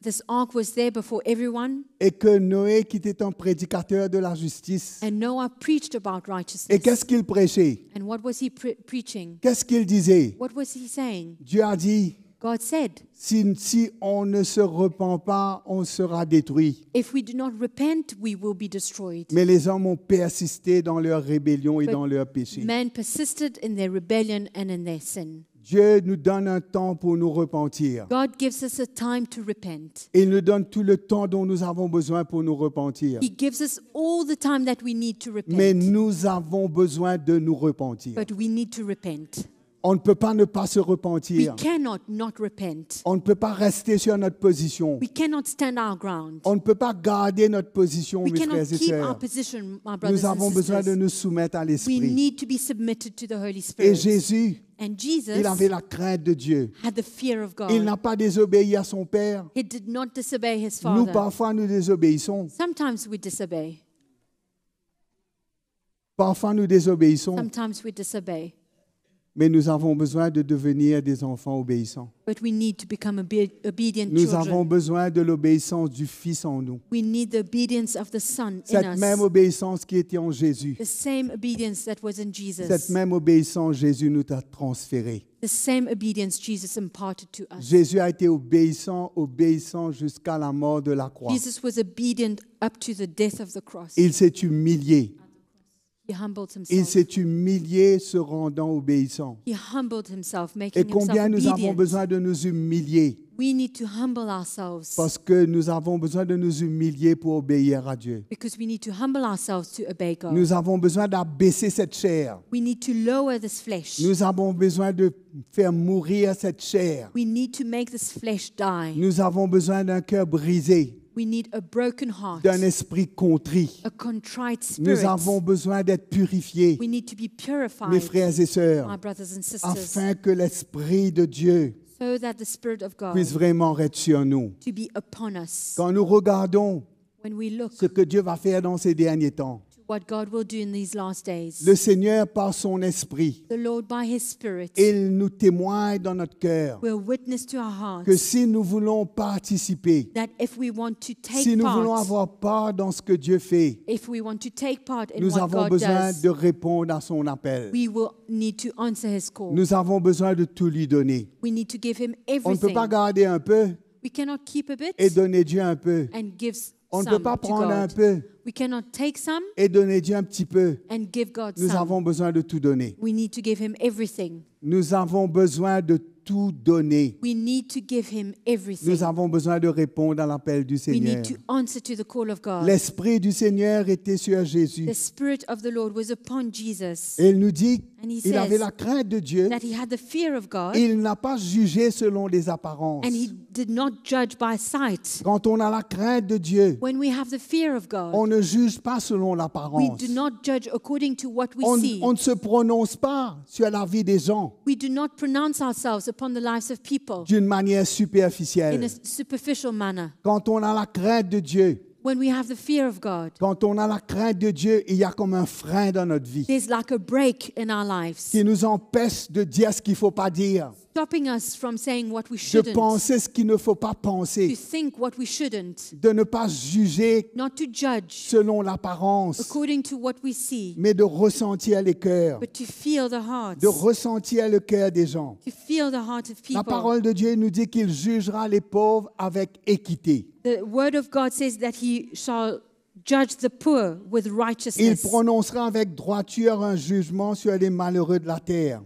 This ark was there before everyone, Et que Noé, qui était un prédicateur de la justice, and Noah preached about et righteousness. qu'est-ce qu'il prêchait? And what was he preaching? Qu'est-ce qu'il disait? What was he saying? Dieu a dit, God said, si on ne se repent pas, on sera détruit. if we do not repent, we will be destroyed. Mais les hommes ont persisté dans leur rébellion et But dans leur péché. Man persisted in their rebellion and in their sin. Dieu nous donne un temps pour nous repentir. God gives us a time to repent. Il nous donne tout le temps dont nous avons besoin pour nous repentir. He gives us all the time that we need to Mais repent. nous avons besoin de nous repentir. But we need to repent. On ne peut pas ne pas se We repentir. cannot not repent. On ne peut pas rester sur notre position. We cannot stand our ground. On ne peut pas garder notre position, We mes cannot frères et keep our sœurs. position, my Nous brothers and avons besoin de sisters. nous soumettre à We l'Esprit. need to be submitted to the Holy Et Spirit. Jésus, And Jesus il avait la crainte de Dieu. had the fear of Il God. n'a pas désobéi à son Père. He did not disobey his Nous, father. parfois, nous désobéissons. Sometimes we disobey. Parfois, nous désobéissons. Sometimes we disobey. Mais nous avons besoin de devenir des enfants obéissants. But we need to become obedient Nous avons children. besoin de l'obéissance du Fils en nous. We need the obedience of the Son in Cette même us. obéissance qui était en Jésus. The same obedience that was in Cette Jesus. même obéissance, Jésus nous a transféré. The same obedience Jesus imparted to us. Jésus a été obéissant jusqu'à la mort de la croix. Jesus was obedient up to the death of the cross. Il s'est humilié. He humbled Il himself. s'est humilié se rendant obéissant. He humbled himself, Et making himself combien nous avons obedient. besoin de nous humilier We need to humble ourselves parce que nous avons besoin de nous humilier pour obéir à Dieu. because we need to humble ourselves to obey God. Nous avons besoin d'abaisser cette chair. We need to lower this flesh. Nous avons besoin de faire mourir cette chair. We need to make this flesh die. Nous avons besoin d'un cœur brisé, We need a broken heart, d'un esprit contrit. a contrite Nous spirit. avons besoin d'être purifiés, We need to be mes purified, frères et my sœurs, brothers and sisters, afin que l'Esprit de Dieu so that the Spirit of God puisse vraiment être sur nous. to be upon us. Quand nous regardons When we look ce que Dieu va faire dans ces derniers temps, to what God will do in these last days, le Seigneur, par son Esprit, the Lord by His Spirit il nous témoigne dans notre cœur will witness to our hearts que si nous voulons participer, that if we want to take si nous voulons part, avoir part dans ce que Dieu fait, if we want to take part in nous what avons God besoin does, de répondre à son appel. we will need to answer His call. Nous avons besoin de tout lui donner. We need to give Him On ne peut everything. pas garder un peu We cannot keep a bit et donner Dieu un peu. and give On ne peut some pas to prendre un God. peu We cannot take some et donner Dieu un petit peu. and give God Nous some. avons besoin de tout donner. We need to give Him everything. Nous avons besoin de tout donner. We need to give Him everything. Nous avons besoin de répondre à l'appel du We Seigneur. need to answer to the call of God. L'Esprit du Seigneur était sur Jésus. The Spirit of the Lord was upon Jesus, Et il nous dit And he qu'il avait says la crainte de Dieu. that He had the fear of God, Il n'a pas jugé selon les apparences. and He did not judge by sight. Quand on a la crainte de Dieu, When we have the fear of God, on ne juge pas selon we l'apparence. do not judge according to what we On see. ne se prononce pas sur la vie des gens We do not pronounce ourselves upon the lives of people d'une manière in superficielle. a superficial manner. Quand on a la crainte de Dieu, When we have the fear of God, quand on a la crainte de Dieu, il y a comme un frein dans notre vie there's like a break in our lives, qui nous empêche de dire ce qu'il ne faut pas dire, stopping us from saying what we de shouldn't, penser ce qu'il ne faut pas to penser, think what we shouldn't, de ne pas juger not to judge selon l'apparence, according to what we see, mais de ressentir les cœurs, but to feel the hearts, de ressentir le cœur des gens. to feel the heart of La people. parole de Dieu nous dit qu'il jugera les pauvres avec équité. The word of God says that He shall judge the poor with Il righteousness. prononcera avec droiture un jugement sur les malheureux de la terre.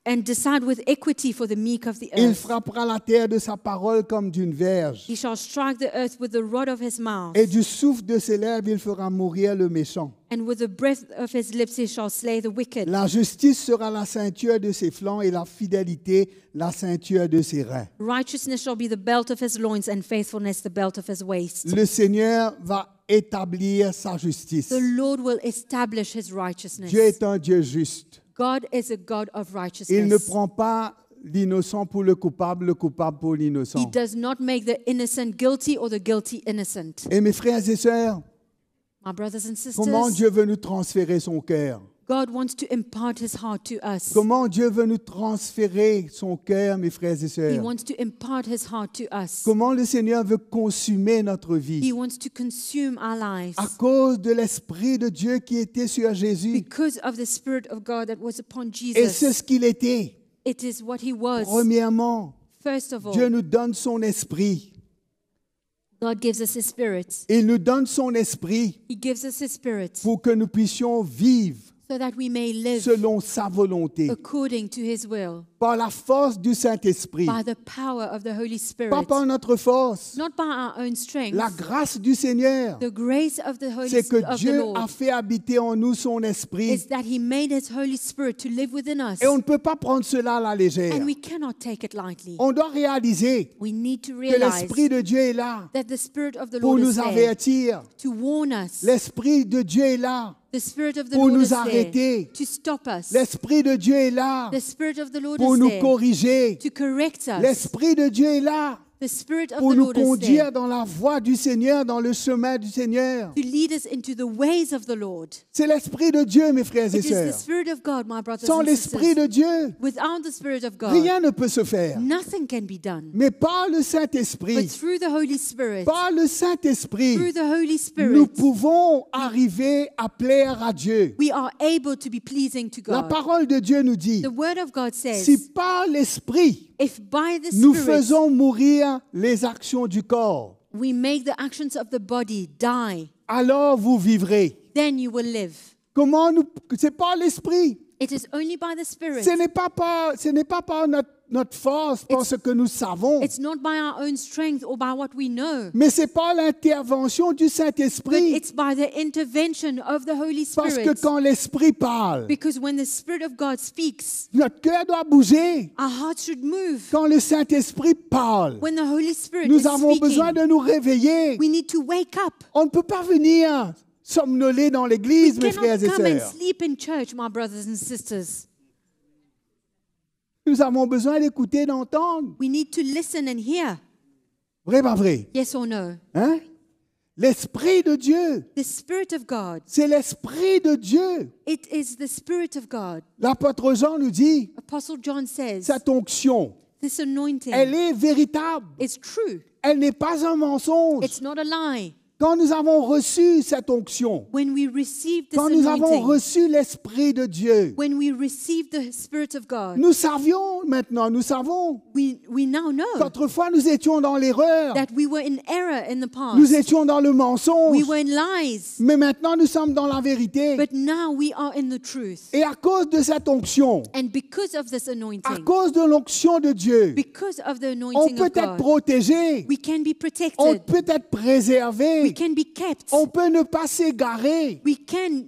And decide with equity for the meek of the Il earth. frappera la terre de sa parole comme d'une verge. He shall strike the earth with the rod of his mouth. Et du souffle de ses lèvres, il fera mourir le méchant. And with the breath of his lips he shall slay the wicked. La justice sera la ceinture de ses flancs et la fidélité la ceinture de ses reins. Righteousness shall be the belt of his loins, and faithfulness the belt of his waist. Le Seigneur va établir sa justice. The Lord will establish his righteousness. Dieu est un Dieu juste. God is a God of Il ne righteousness. prend pas l'innocent pour le coupable pour He l'innocent. does not make the innocent guilty or the guilty innocent. Et mes frères et sœurs, My brothers and comment sisters, Dieu veut nous transférer son cœur? God wants to impart his heart to us. Comment Dieu veut nous transférer son cœur, mes frères et He sœurs? wants to impart his heart to us. Comment le Seigneur veut consumer notre He vie? wants to consume our lives À cause de l'Esprit de Dieu qui était sur Jésus. because of the Spirit of God that was upon Et c'est Jesus. ce qu'il était. It is what he was. Premièrement, First of Dieu all, nous donne son esprit. God gives us his Spirit. Il nous donne son esprit He gives us his Spirit pour que nous puissions vivre so that we may live selon sa volonté, according to his will, par la force du Saint-Esprit, by the power of the Holy pas Spirit, par notre force. not by our own strength. La grâce du Seigneur, The grace of the Holy c'est que of the Dieu Lord a fait habiter en nous son esprit. is that he made his Holy Spirit to live within us. Et on ne peut pas prendre cela à la légère. And we cannot take it lightly. On doit réaliser We need to que realize l'Esprit de Dieu est là that the Spirit of the pour Lord is nous there avertir. to warn us. L'Esprit de Dieu est là. The Spirit of the pour Lord nous is there arrêter. to stop us. L'Esprit de Dieu est là The Spirit of the Lord pour is nous there corriger. to correct us. L'Esprit de Dieu est là The Spirit of pour the nous Lord is conduire there dans la voie du Seigneur, dans le chemin du Seigneur. to lead us into the ways of the Lord. C'est l'Esprit de Dieu, mes frères et It is the sœurs. Spirit of God, my brothers Sans and l'Esprit sisters. de Dieu, Without the Spirit of God, rien ne peut se faire. nothing can be done. Mais par le But Saint-Esprit, through the Holy Spirit, par le Saint-Esprit, through the Holy nous Spirit, pouvons arriver à plaire à Dieu. we are able to be pleasing to La God. parole de Dieu nous dit, The Word of God says, si par l'Esprit, if by the nous Spirit faisons mourir les actions du corps, we make the actions of the body die, alors vous vivrez. then you will live. Comment nous... C'est par l'Esprit. It is only by the Spirit. Ce n'est pas par notre force, par ce que nous savons, It's not by our own strength or by what we know, mais c'est par l'intervention du but Saint-Esprit. it's by the intervention of the Holy Parce que Spirit. quand l'Esprit parle, Because when the Spirit of God speaks, notre cœur doit bouger. our hearts should move. Quand le Saint-Esprit parle, When the Holy Spirit nous is avons besoin speaking, de nous réveiller. we need to wake up. On ne peut pas venir somnoler dans We l'église, mes cannot frères et come and sœurs. sleep in church, my brothers and sisters. Nous avons besoin d'écouter, d'entendre. We need to listen and hear. Vrai, pas vrai? Yes or no? Hein? L'Esprit de Dieu, The Spirit of God. c'est l'Esprit de Dieu. It is the Spirit of God. L'apôtre Jean nous dit, Apostle John says, cette onction, this anointing elle est véritable. is true. Elle n'est pas un mensonge. It's not a lie. Quand nous avons reçu cette onction, When we receive this quand nous avons anointing, reçu l'Esprit de Dieu, when we receive the Spirit of God, nous savions maintenant, nous savons we now know qu'autrefois nous étions dans l'erreur, that we were in error in the nous past. étions dans le mensonge, We were in lies. mais maintenant nous sommes dans la vérité. But now we are in the truth. Et à cause de cette onction, And because of this à anointing, cause de l'onction de Dieu, because of the on anointing peut of être God, protégé, we can be on protected. peut être We préservé, can be kept. on peut ne pas s'égarer, We can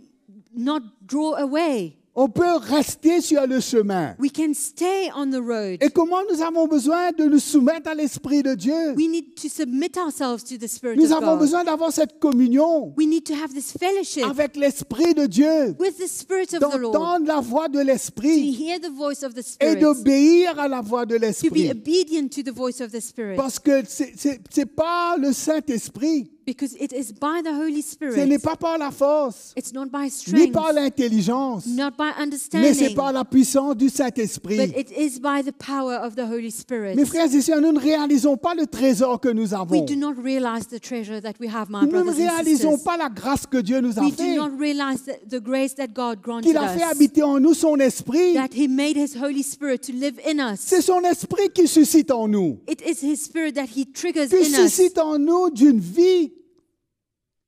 not draw away. on peut rester sur le chemin. We can stay on the road. Et comment nous avons besoin de nous soumettre à l'Esprit de Dieu? We need to submit ourselves to the Spirit Nous of avons God. besoin d'avoir cette communion We need to have this fellowship avec l'Esprit de Dieu, with the Spirit of the Lord, d'entendre la voix de to l'Esprit hear the voice of the et Spirit, d'obéir à la voix de to be l'Esprit. obedient to the voice of the Spirit. Parce que c'est pas le Saint-Esprit, Because it is by the Holy ce n'est Spirit. pas par la force, It's not by ni strength, par l'intelligence, not by mais c'est understanding, par la puissance du but Saint-Esprit. it is by the power of the Holy Spirit. Mes frères et sœurs, nous ne réalisons pas le trésor que nous We avons. do not realize the treasure that we have, my Nous ne brothers and réalisons sisters. pas la grâce que Dieu nous a We do fait, not realize the grace that God granted qu'il a fait us, habiter en nous son esprit. that He made His Holy Spirit to live in us. C'est son esprit qui suscite en nous, It is His Spirit that He triggers qui in us, suscite en nous d'une vie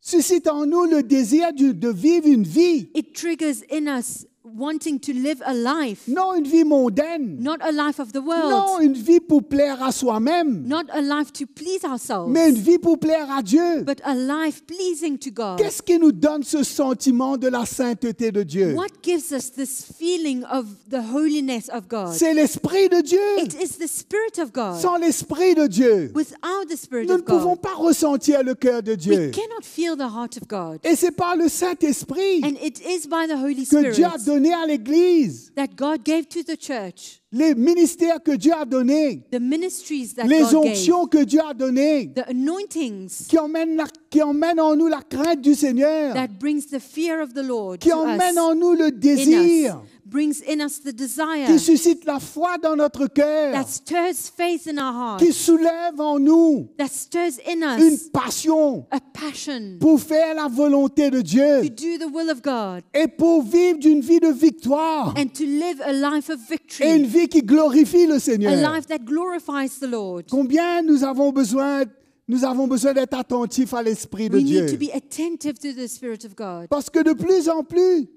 suscite en nous le désir de vivre une vie, It triggers in us wanting to live a life, non une vie mondaine, not a life of the non world, une vie pour plaire à soi-même, not a life to please ourselves, mais une vie pour plaire à Dieu. but a life pleasing to God. Qu'est-ce qui nous donne ce sentiment de la sainteté de Dieu? What gives us this feeling of the holiness of God? C'est l'Esprit de Dieu. It is the Spirit of God. Sans l'Esprit de Dieu, Without the Spirit nous ne of pouvons God, pas ressentir le cœur de we Dieu. cannot feel the heart of God. Et c'est par le Saint-Esprit And it is by the Holy que Dieu a Spirit donné à l'Église that God gave to the church, les ministères que Dieu a donnés, the ministries that les God gave, onctions que Dieu a données, the anointings qui emmènent en nous la crainte du Seigneur, that brings the fear of the Lord qui to emmènent us, en nous le in désir, us, brings in us the desire qui suscite la foi dans notre cœur, that stirs faith in our heart, qui soulève en nous that stirs in une us passion a passion pour faire la volonté de to Dieu do the will of God et pour vivre d'une vie de victoire and to live a life of et une victory, vie qui glorifie le a Seigneur. life that glorifies the Lord. Combien nous avons besoin d'être attentifs à l'Esprit de We Dieu. need to be attentive to the Spirit of God, Parce que de plus en plus,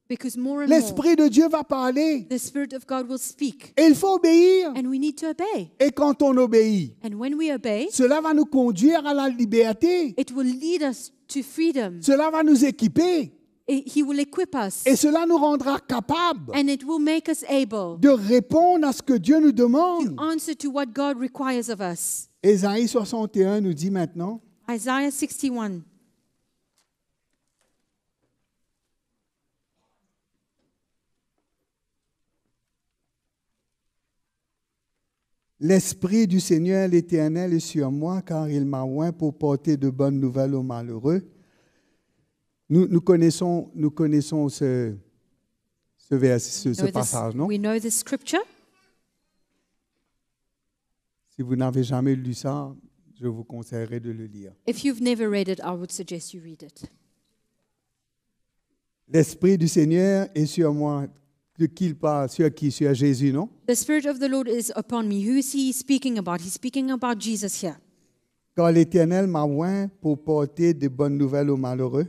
because more and more l'Esprit de Dieu va parler. the Spirit of God will speak, Et il faut obéir. and we need to obey. Et quand on obéit, And when we obey, cela va nous conduire à la liberté. it will lead us to freedom. Cela va nous équiper. He will equip us, Et cela nous rendra capables and it will make us able de répondre à ce que Dieu nous demande. to answer to what God requires of us. Ésaïe 61 nous dit maintenant, Isaiah 61. l'Esprit du Seigneur l'Éternel est sur moi, car il m'a oint pour porter de bonnes nouvelles aux malheureux. Nous connaissons ce passage, non? We know this scripture. Si vous n'avez jamais lu ça, je vous conseillerais de le lire. If you've never read it, I would suggest you read it. L'Esprit du Seigneur est sur moi. De qui il parle? Sur qui? Sur Jésus, non? The Spirit of the Lord is upon me. Who is he speaking about? He's speaking about Jesus here. Car l'Éternel m'a oint pour porter de bonnes nouvelles aux malheureux.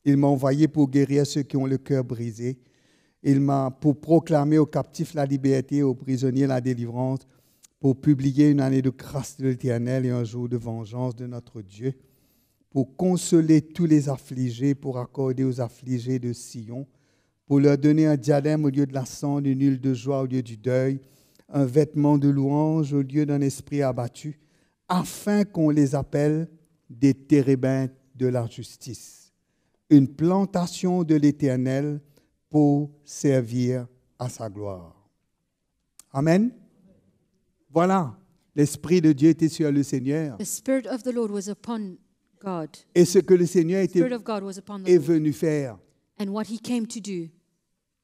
Il m'a envoyé pour guérir ceux qui ont le cœur brisé. Il m'a pour proclamer aux captifs la liberté, aux prisonniers la délivrance, pour publier une année de grâce de l'Éternel et un jour de vengeance de notre Dieu, pour consoler tous les affligés, pour accorder aux affligés de Sion, pour leur donner un diadème au lieu de la cendre, une huile de joie au lieu du deuil, un vêtement de louange au lieu d'un esprit abattu, afin qu'on les appelle des térébintes de la justice, une plantation de l'Éternel pour servir à sa gloire. Amen. Voilà, l'Esprit de Dieu était sur le Seigneur. The Spirit of the Lord was upon God. Et ce que le Seigneur The Spirit of God was upon the est Lord. venu faire And what he came to do,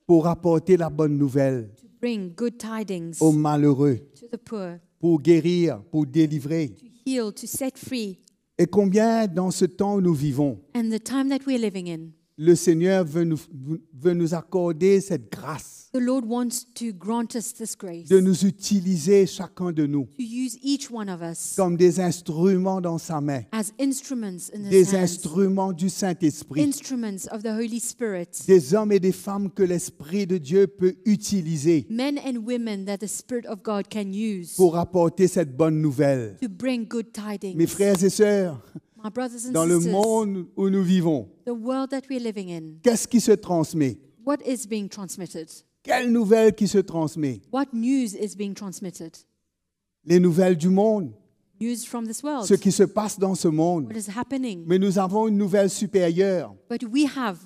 pour apporter la bonne nouvelle to bring good tidings aux malheureux, to the poor, pour guérir, pour délivrer. to heal, to set free. Et combien dans ce temps où nous vivons, And the time that we're living in, le Seigneur veut nous accorder cette grâce the Lord wants to grant us this grace, de nous utiliser chacun de nous to use each one of us comme des instruments dans sa main, as instruments in His des hands, instruments du Saint-Esprit, instruments of the Holy Spirit, des hommes et des femmes que l'Esprit de Dieu peut utiliser men and women that the Spirit of God can use pour apporter cette bonne nouvelle. to bring good tidings. Mes frères et sœurs, My brothers and dans le sisters, monde où nous vivons, the world that we're living in, qu'est-ce qui se transmet? what is being transmitted? Quelle nouvelle qui se transmet? What news is being transmitted? Les nouvelles du monde, News from this world. ce qui se passe dans ce monde. What is happening? Mais nous avons une nouvelle supérieure. But we have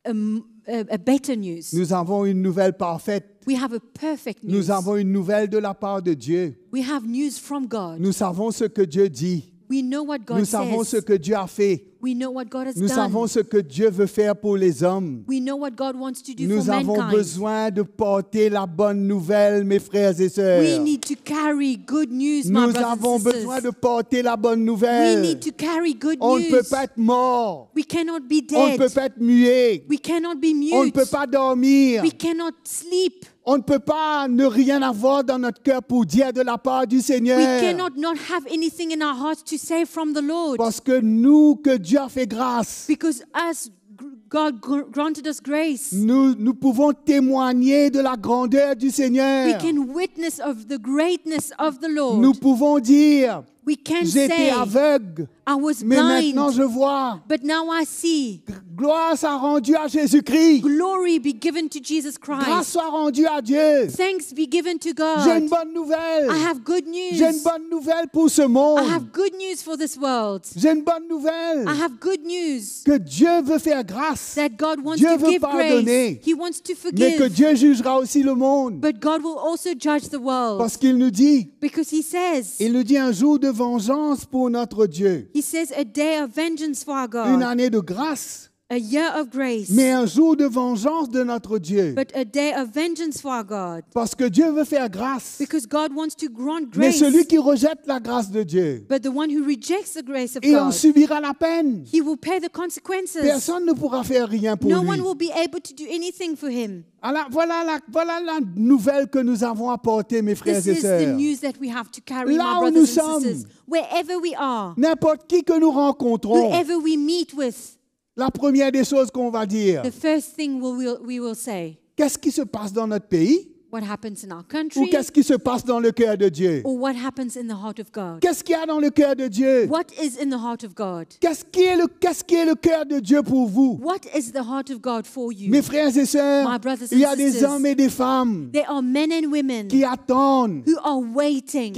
a better news. Nous avons une nouvelle parfaite. We have a perfect news. Nous avons une nouvelle de la part de Dieu. We have news from God. Nous savons ce que Dieu dit. We know what God Nous savons ce says. que Dieu a fait. We know what God has Nous done. savons ce que Dieu veut faire pour les hommes. We know what God wants to do Nous for avons mankind. besoin de porter la bonne nouvelle, mes frères et We sœurs. need to carry good news, my Nous brothers avons and sisters. besoin de porter la bonne We nouvelle. need to carry good On ne news. peut pas être mort. We cannot be On ne dead. peut pas être muet. We cannot be On ne mute. peut pas dormir. We cannot sleep. On ne peut pas ne rien avoir dans notre cœur pour dire de la part du We Seigneur. cannot not have anything in our hearts to say from the Lord. Parce que nous, que Dieu a fait grâce, Because as God granted us grace, nous pouvons témoigner de la grandeur du we Seigneur. can witness of the greatness of the Lord. Nous pouvons dire, We can j'étais say, aveugle, I was mais maintenant blind, je vois. but now I see. Gloire soit rendue à Jésus-Christ. Glory be given to Jesus Grâce Christ. soit rendue à Dieu. Thanks be given to J'ai une God. bonne nouvelle. I have good J'ai une news. bonne nouvelle pour ce I monde. have good news for this world. J'ai une bonne nouvelle. I have good news Que Dieu veut faire grâce, that God wants Dieu to veut give pardonner. grace. He wants to mais que forgive. Dieu jugera aussi le monde. But God will also judge the world. Parce qu'il nous dit, Because He says, un jour de vengeance pour notre Dieu. He says a day of vengeance for our Une God, année de grâce, a year of grace, mais un jour de vengeance de notre Dieu. but a day of vengeance for our God. Parce que Dieu veut faire grâce. Because God wants to grant Mais grace. celui qui rejette la grâce de Dieu, But the one who rejects the grace of il en God, subira la peine. he will pay the consequences. Personne ne pourra faire rien pour No lui. one will be able to do anything for him. Alors, voilà la nouvelle que nous avons apportée, mes frères This et is the sœurs. news that we have to carry, Là my où brothers nous and sommes, sisters. Wherever we are, N'importe qui que nous rencontrons, whoever we meet with, la première des choses qu'on va dire, the first thing we will say, qu'est-ce qui se passe dans notre pays what happens in our ou country, qu'est-ce qui se passe dans le cœur de Dieu? or what happens in the heart of God. Qu'est-ce qu'il y a dans le cœur de Dieu? What is in the heart of God? Qu'est-ce qui est le cœur de Dieu pour vous? What is the heart of God for you? Mes frères et sœurs, My brothers and il y a des sisters, hommes et des femmes There are men and women qui attendent who are waiting,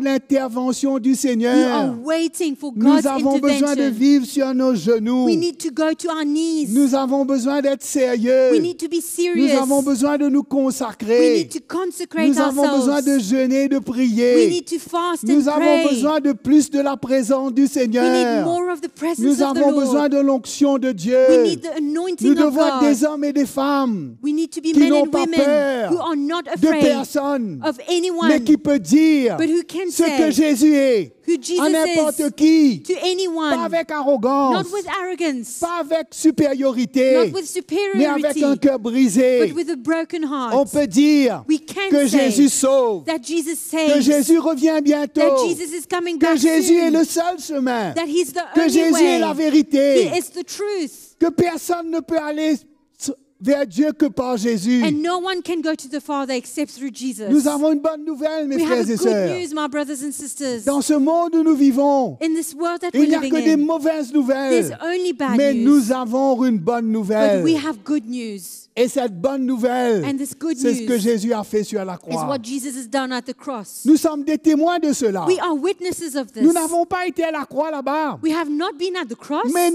l'intervention du who are Seigneur. waiting for God's Nous avons besoin de intervention. vivre sur nos genoux. We need to go to our knees. Nous avons besoin d'être sérieux. We need to be Nous serious. avons besoin de nous We consacrer. need to consecrate Nous avons besoin de ourselves. jeûner, de We prier. need to fast Nous and avons pray. besoin de plus de la présence du We need Seigneur. more of the presence Nous of the avons Lord. besoin de l'onction de Dieu. We need the Nous anointing of devons être des God. hommes et des femmes We need to be qui men n'ont and pas women peur who are not de afraid personne, of mais anyone, qui peut dire but who can ce que say Jésus est who à Jesus n'importe is qui, to pas anyone, avec arrogance, not with arrogance, pas avec supériorité, not with mais avec un superiority, cœur brisé. but with a broken On heart. peut dire We can que say Jésus sauve, that Jesus que saves, Jésus revient bientôt, that Jesus is coming que back Jésus est soon, le seul chemin, that He's the que only Jésus est la way, vérité, He is the truth, que personne ne peut aller vers Dieu que par Jésus. and no one can go to the Father except through Jesus. Nous avons une bonne nouvelle, mes We have frères a et good sœurs. news, my brothers and sisters. Dans ce monde où nous vivons, In this world that il we're n'y a living que des in, mauvaises there's nouvelles, only bad mais news, nous avons une bonne but nouvelle. we have good news. Et cette bonne nouvelle, And this good c'est ce que news Jésus a fait sur la is croix. what Jesus has done at the cross. Nous sommes des témoins de cela. We are witnesses of Nous this. n'avons pas été à la croix là-bas, We have not been at the cross, mais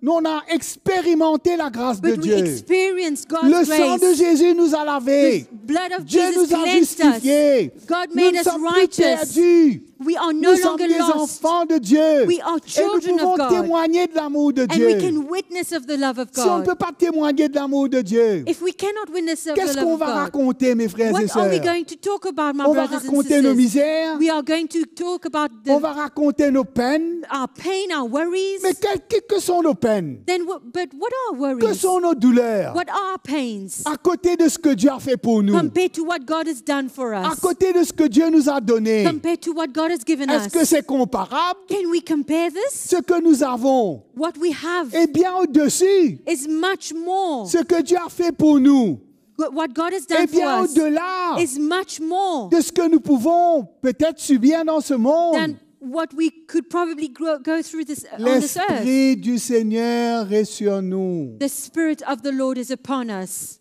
on a expérimenté la grâce de but we Dieu. experienced Le God's sang de grace. Jésus nous a lavés. The blood of Dieu Jesus nous a cleansed us. justifiés. God Nous made ne us sommes plus righteous. perdus. We are no Nous sommes longer des lost. enfants de Dieu. We are Et nous children of pouvons God. témoigner de l'amour de And we Dieu. can witness of the love of Si on ne God. peut pas témoigner de l'amour de Dieu, If we cannot witness of the qu'est-ce love qu'on of va God, raconter, mes frères et what are we sœurs? going to talk about, my On va brothers and raconter nos sisters? misères, We are going to talk about on va raconter nos peines. our pain, our worries. Mais que sont nos peines? But what are our Que worries? sont nos douleurs? What are our pains À côté de ce que Dieu a fait pour nous, compared to what God has done for à us? côté de ce que Dieu nous a donné, Compared to what God has given est-ce us? que c'est comparable? Can we compare this? Ce que nous avons What we have est bien au-dessus. is much more. Ce que Dieu a fait pour nous What God has est done for bien us au-delà is much more de ce que nous pouvons peut-être subir dans ce monde. than what we could probably go through on this earth. L'Esprit du Seigneur est sur nous. The Spirit of the Lord is upon us,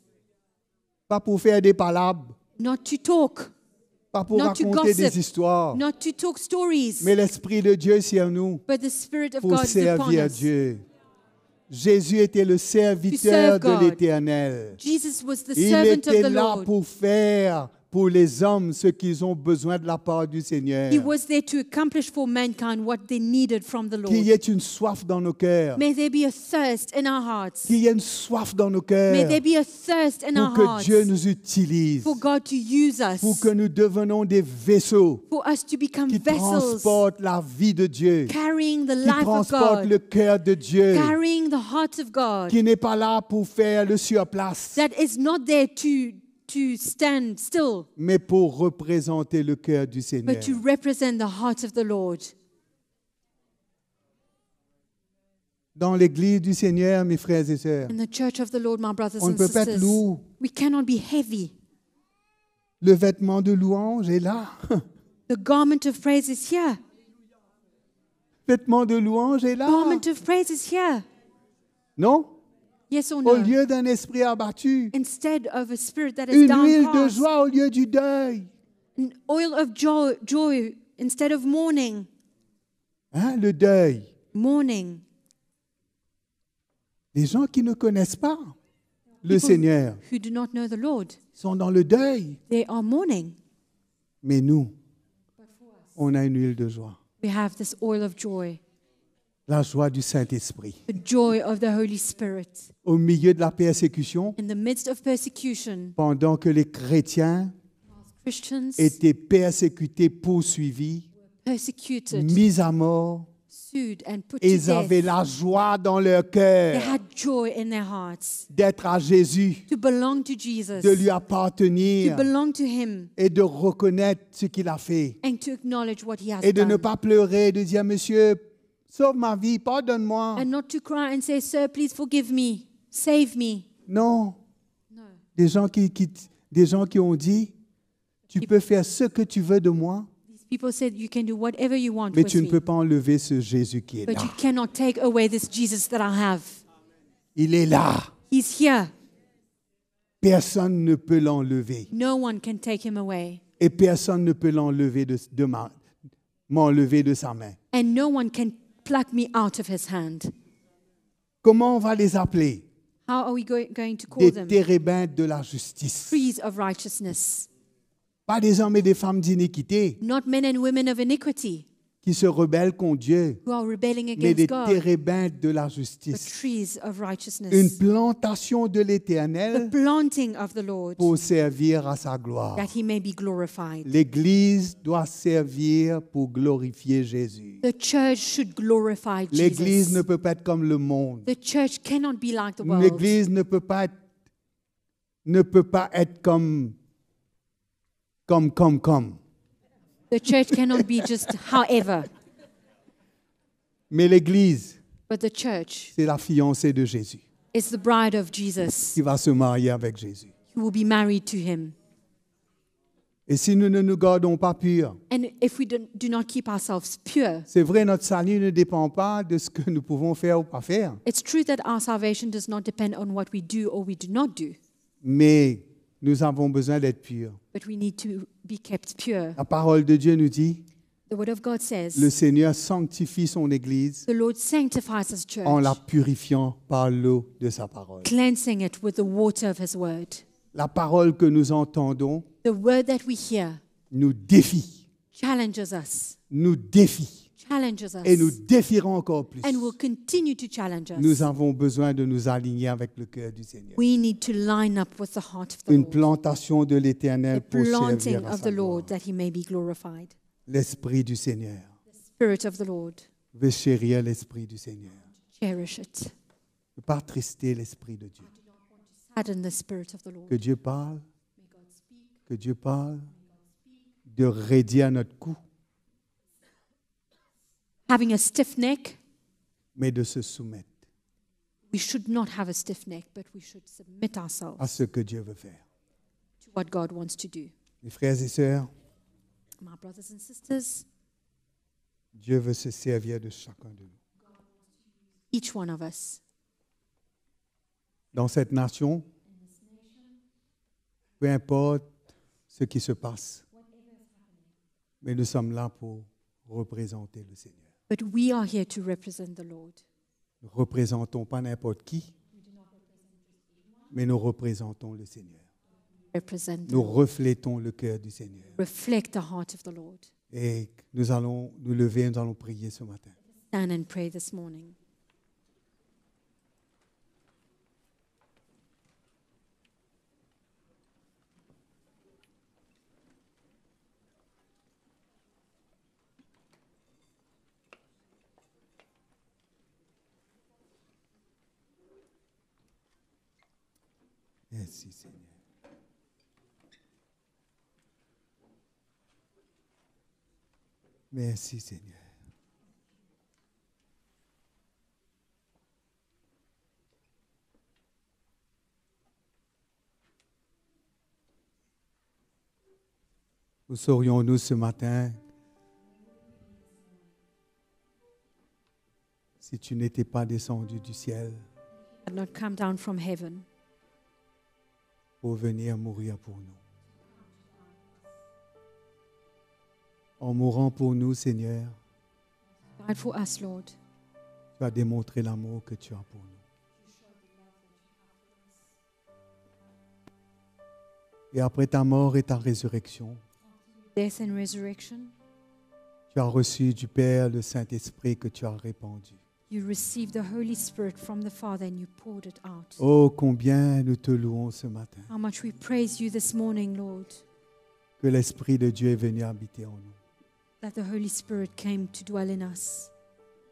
Pas pour faire des palabres, not to talk, pas pour not to raconter gossip, des histoires, not to talk stories, mais l'Esprit de Dieu est sur nous but the Spirit of pour God is upon servir us. Dieu. Jésus était le serviteur serve de God. l'Éternel. Jesus was the Il servant of était the là Lord. pour faire pour les hommes ce qu'ils ont besoin de la part du Seigneur. He was there to accomplish for mankind what they needed from the Qu'il y Lord. ait une soif dans nos cœurs. May there be a thirst in our hearts. Qu'il y ait une soif dans nos May cœurs there be a thirst in pour our que hearts Dieu nous utilise, for God to use us, pour que nous devenons des vaisseaux for us to become qui vessels transportent la vie de Dieu, carrying the qui life of transportent God, le cœur de Dieu, carrying the heart of God, qui n'est pas là pour faire le surplace, that is not there to stand still, mais pour représenter le cœur du Seigneur. but to represent the heart of the Lord. Dans l'église du Seigneur, mes frères et sœurs, In the church of the Lord, my brothers on ne and peut pas être sisters, lourd. we cannot be heavy. Le vêtement de louange est là. The garment of praise is here. Le vêtement de louange est là. Garment of praise is here. Non? Yes or Au no? lieu d'un esprit abattu, Instead of a spirit that is une huile de downcast, joie au lieu du deuil. an oil of joy instead of mourning. Hein, le deuil. Mourning. Les gens qui ne connaissent pas le People Seigneur who do not know the Lord, sont dans le deuil. they are mourning. Mais nous, on a une huile de joie. We have this oil of joy, La joie du Saint-Esprit. the joy of the Holy Spirit. Au milieu de la persécution, In the midst of persecution, pendant que les chrétiens Christians étaient persécutés, poursuivis, persecuted, mis à mort, sued, and put to ils avaient death. la joie dans leur They cœur had joy in their hearts d'être à Jésus, to belong to Jesus, de lui to appartenir belong to Him, et de reconnaître ce qu'il a fait. and to acknowledge what He has Et de ne done. pas pleurer, de dire, Monsieur, sauve ma vie, pardonne-moi. And not to cry and say, Sir, please forgive me, save me. Non. No. Des gens qui ont dit, tu peux faire ce que tu veux de moi, These people said, you can do whatever you want mais with tu ne me, peux pas enlever ce Jésus qui est but là. you cannot take away this Jesus that I have. Il est là. He's here. Personne ne peut l'enlever. No one can take him away. Et personne ne peut l'enlever m'enlever de sa main. And no one can pluck me out of his hand. Comment on va les appeler? How are we going to call Des them? térébintes de la justice. Trees of righteousness. Pas des hommes et des femmes d'iniquité Not men and women of iniquity qui se rebellent contre Dieu, who are rebelling mais des against God, térébintes de la but justice. trees of Une righteousness. plantation de The l'Éternel planting of the Lord, pour servir à sa gloire. that he may be glorified. L'Église doit servir pour glorifier Jésus. The church should glorify L'Église ne Jesus. peut pas être comme le monde. The church cannot be like the world. L'Église ne peut pas être comme. The church cannot be just however. Mais l'Église, But the church c'est la fiancée de Jésus is the bride of Jesus qui va se marier avec Jésus. who will be married to him. Et si nous ne nous gardons pas purs, And if we do not keep ourselves pure, c'est vrai, notre salut ne dépend pas de ce que nous pouvons faire ou pas faire. it's true that our salvation does not depend on what we do or we do not do, Mais nous avons besoin d'être purs. but we need to be kept pure. La parole de Dieu nous dit, The word of God says, le Seigneur sanctifie son Église the Lord sanctifies his church, en la purifiant par l'eau de sa parole. cleansing it with the water of his word. La parole que nous entendons The word that we hear nous défie, challenges us, nous défie challenges us, et nous défierons encore plus. and will continue to challenge us. Nous avons besoin de nous aligner avec le cœur du Seigneur. We need to line up with the heart of the Une Lord, plantation de l'Éternel the pour planting servir à of sa the Lord, gloire. that he may be glorified. L'Esprit du Seigneur. Spirit of the Lord, Veut chérir l'Esprit du Seigneur. cherish it. Ne pas trister l'Esprit de Dieu. Sadden the Spirit of the Lord. Que Dieu parle. Que Dieu parle de raidir notre cou, Having a stiff neck, mais de se soumettre we should not have a stiff neck, but we should submit ourselves à ce que Dieu veut faire. to what God wants to do. Mes frères et sœurs, My brothers and sisters, Dieu veut se servir de chacun de nous. each one of us, Dans cette nation, peu importe ce qui se passe, mais nous sommes là pour représenter le Seigneur. but we are here to represent the Lord. Nous ne représentons pas n'importe qui, mais nous représentons le Seigneur. Represent the Nous Lord. reflétons le cœur du Seigneur. Reflect the heart of the Lord. Et nous allons nous lever, nous allons prier ce matin. Stand and pray this morning. Merci Seigneur. Merci Seigneur. Où serions-nous ce matin si tu n'étais pas descendu du ciel Had not come down from heaven pour venir mourir pour nous? En mourant pour nous, Seigneur, died for us, Lord. tu as démontré l'amour que tu as pour nous. Et après ta mort et ta résurrection, Death and resurrection, tu as reçu du Père le Saint-Esprit que tu as répandu. you received the Holy Spirit from the Father and you poured it out. Oh, combien nous te louons ce matin. How much we praise you this morning, Lord, Que l'Esprit de Dieu est venu habiter en nous. that the Holy Spirit came to dwell in us.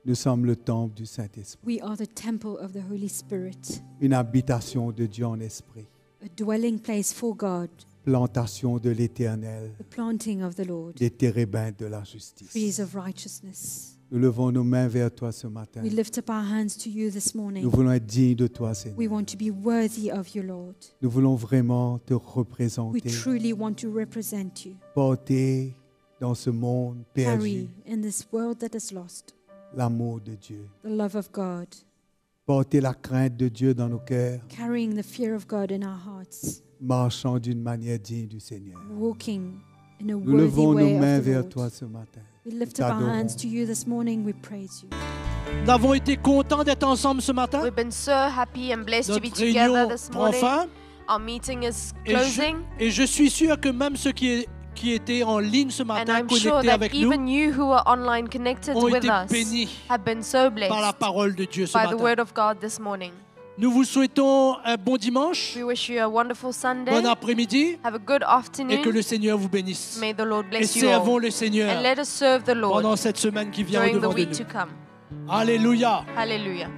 Nous sommes le temple du Saint-Esprit, We are the temple of the Holy Spirit, une habitation de Dieu en esprit, a dwelling place for God, plantation de l'Éternel, the planting of the Lord, des térébinths de la trees justice. of righteousness. Nous levons nos mains vers toi ce matin. We lift up our hands to you this morning. Nous voulons être dignes de toi, We Seigneur. want to be worthy of you, Lord. Nous voulons vraiment te We représenter, truly want to represent you. porter dans ce monde perdu Carry in this world that is lost l'amour de Dieu, the love of God, porter la crainte de Dieu dans nos cœurs, carrying the fear of God in our hearts, marchant d'une manière digne du Seigneur. walking in a Nous worthy levons nos way mains of the vers Lord. toi ce matin. We Nous lift up our t'adorons. hands to you this morning. We praise you. Nous avons été contents d'être ensemble ce matin. We've been so happy and blessed to be Notre together réunion this prend morning. fin. Our meeting is Et closing. je suis sûr que même ceux qui étaient en ligne ce And matin, I'm sure connectés that avec nous, even you who are online connected ont with été us bénis have been so par la blessed parole de Dieu ce by the matin. word of God this morning. Nous vous souhaitons un bon dimanche, We wish you a wonderful Sunday. bon après-midi, Have a good et que afternoon. le Seigneur vous bénisse. May the Lord Et bless you servons all. le Seigneur And let us serve the Lord pendant cette semaine qui vient during the au-devant de week nous. to come. Alléluia. Hallelujah.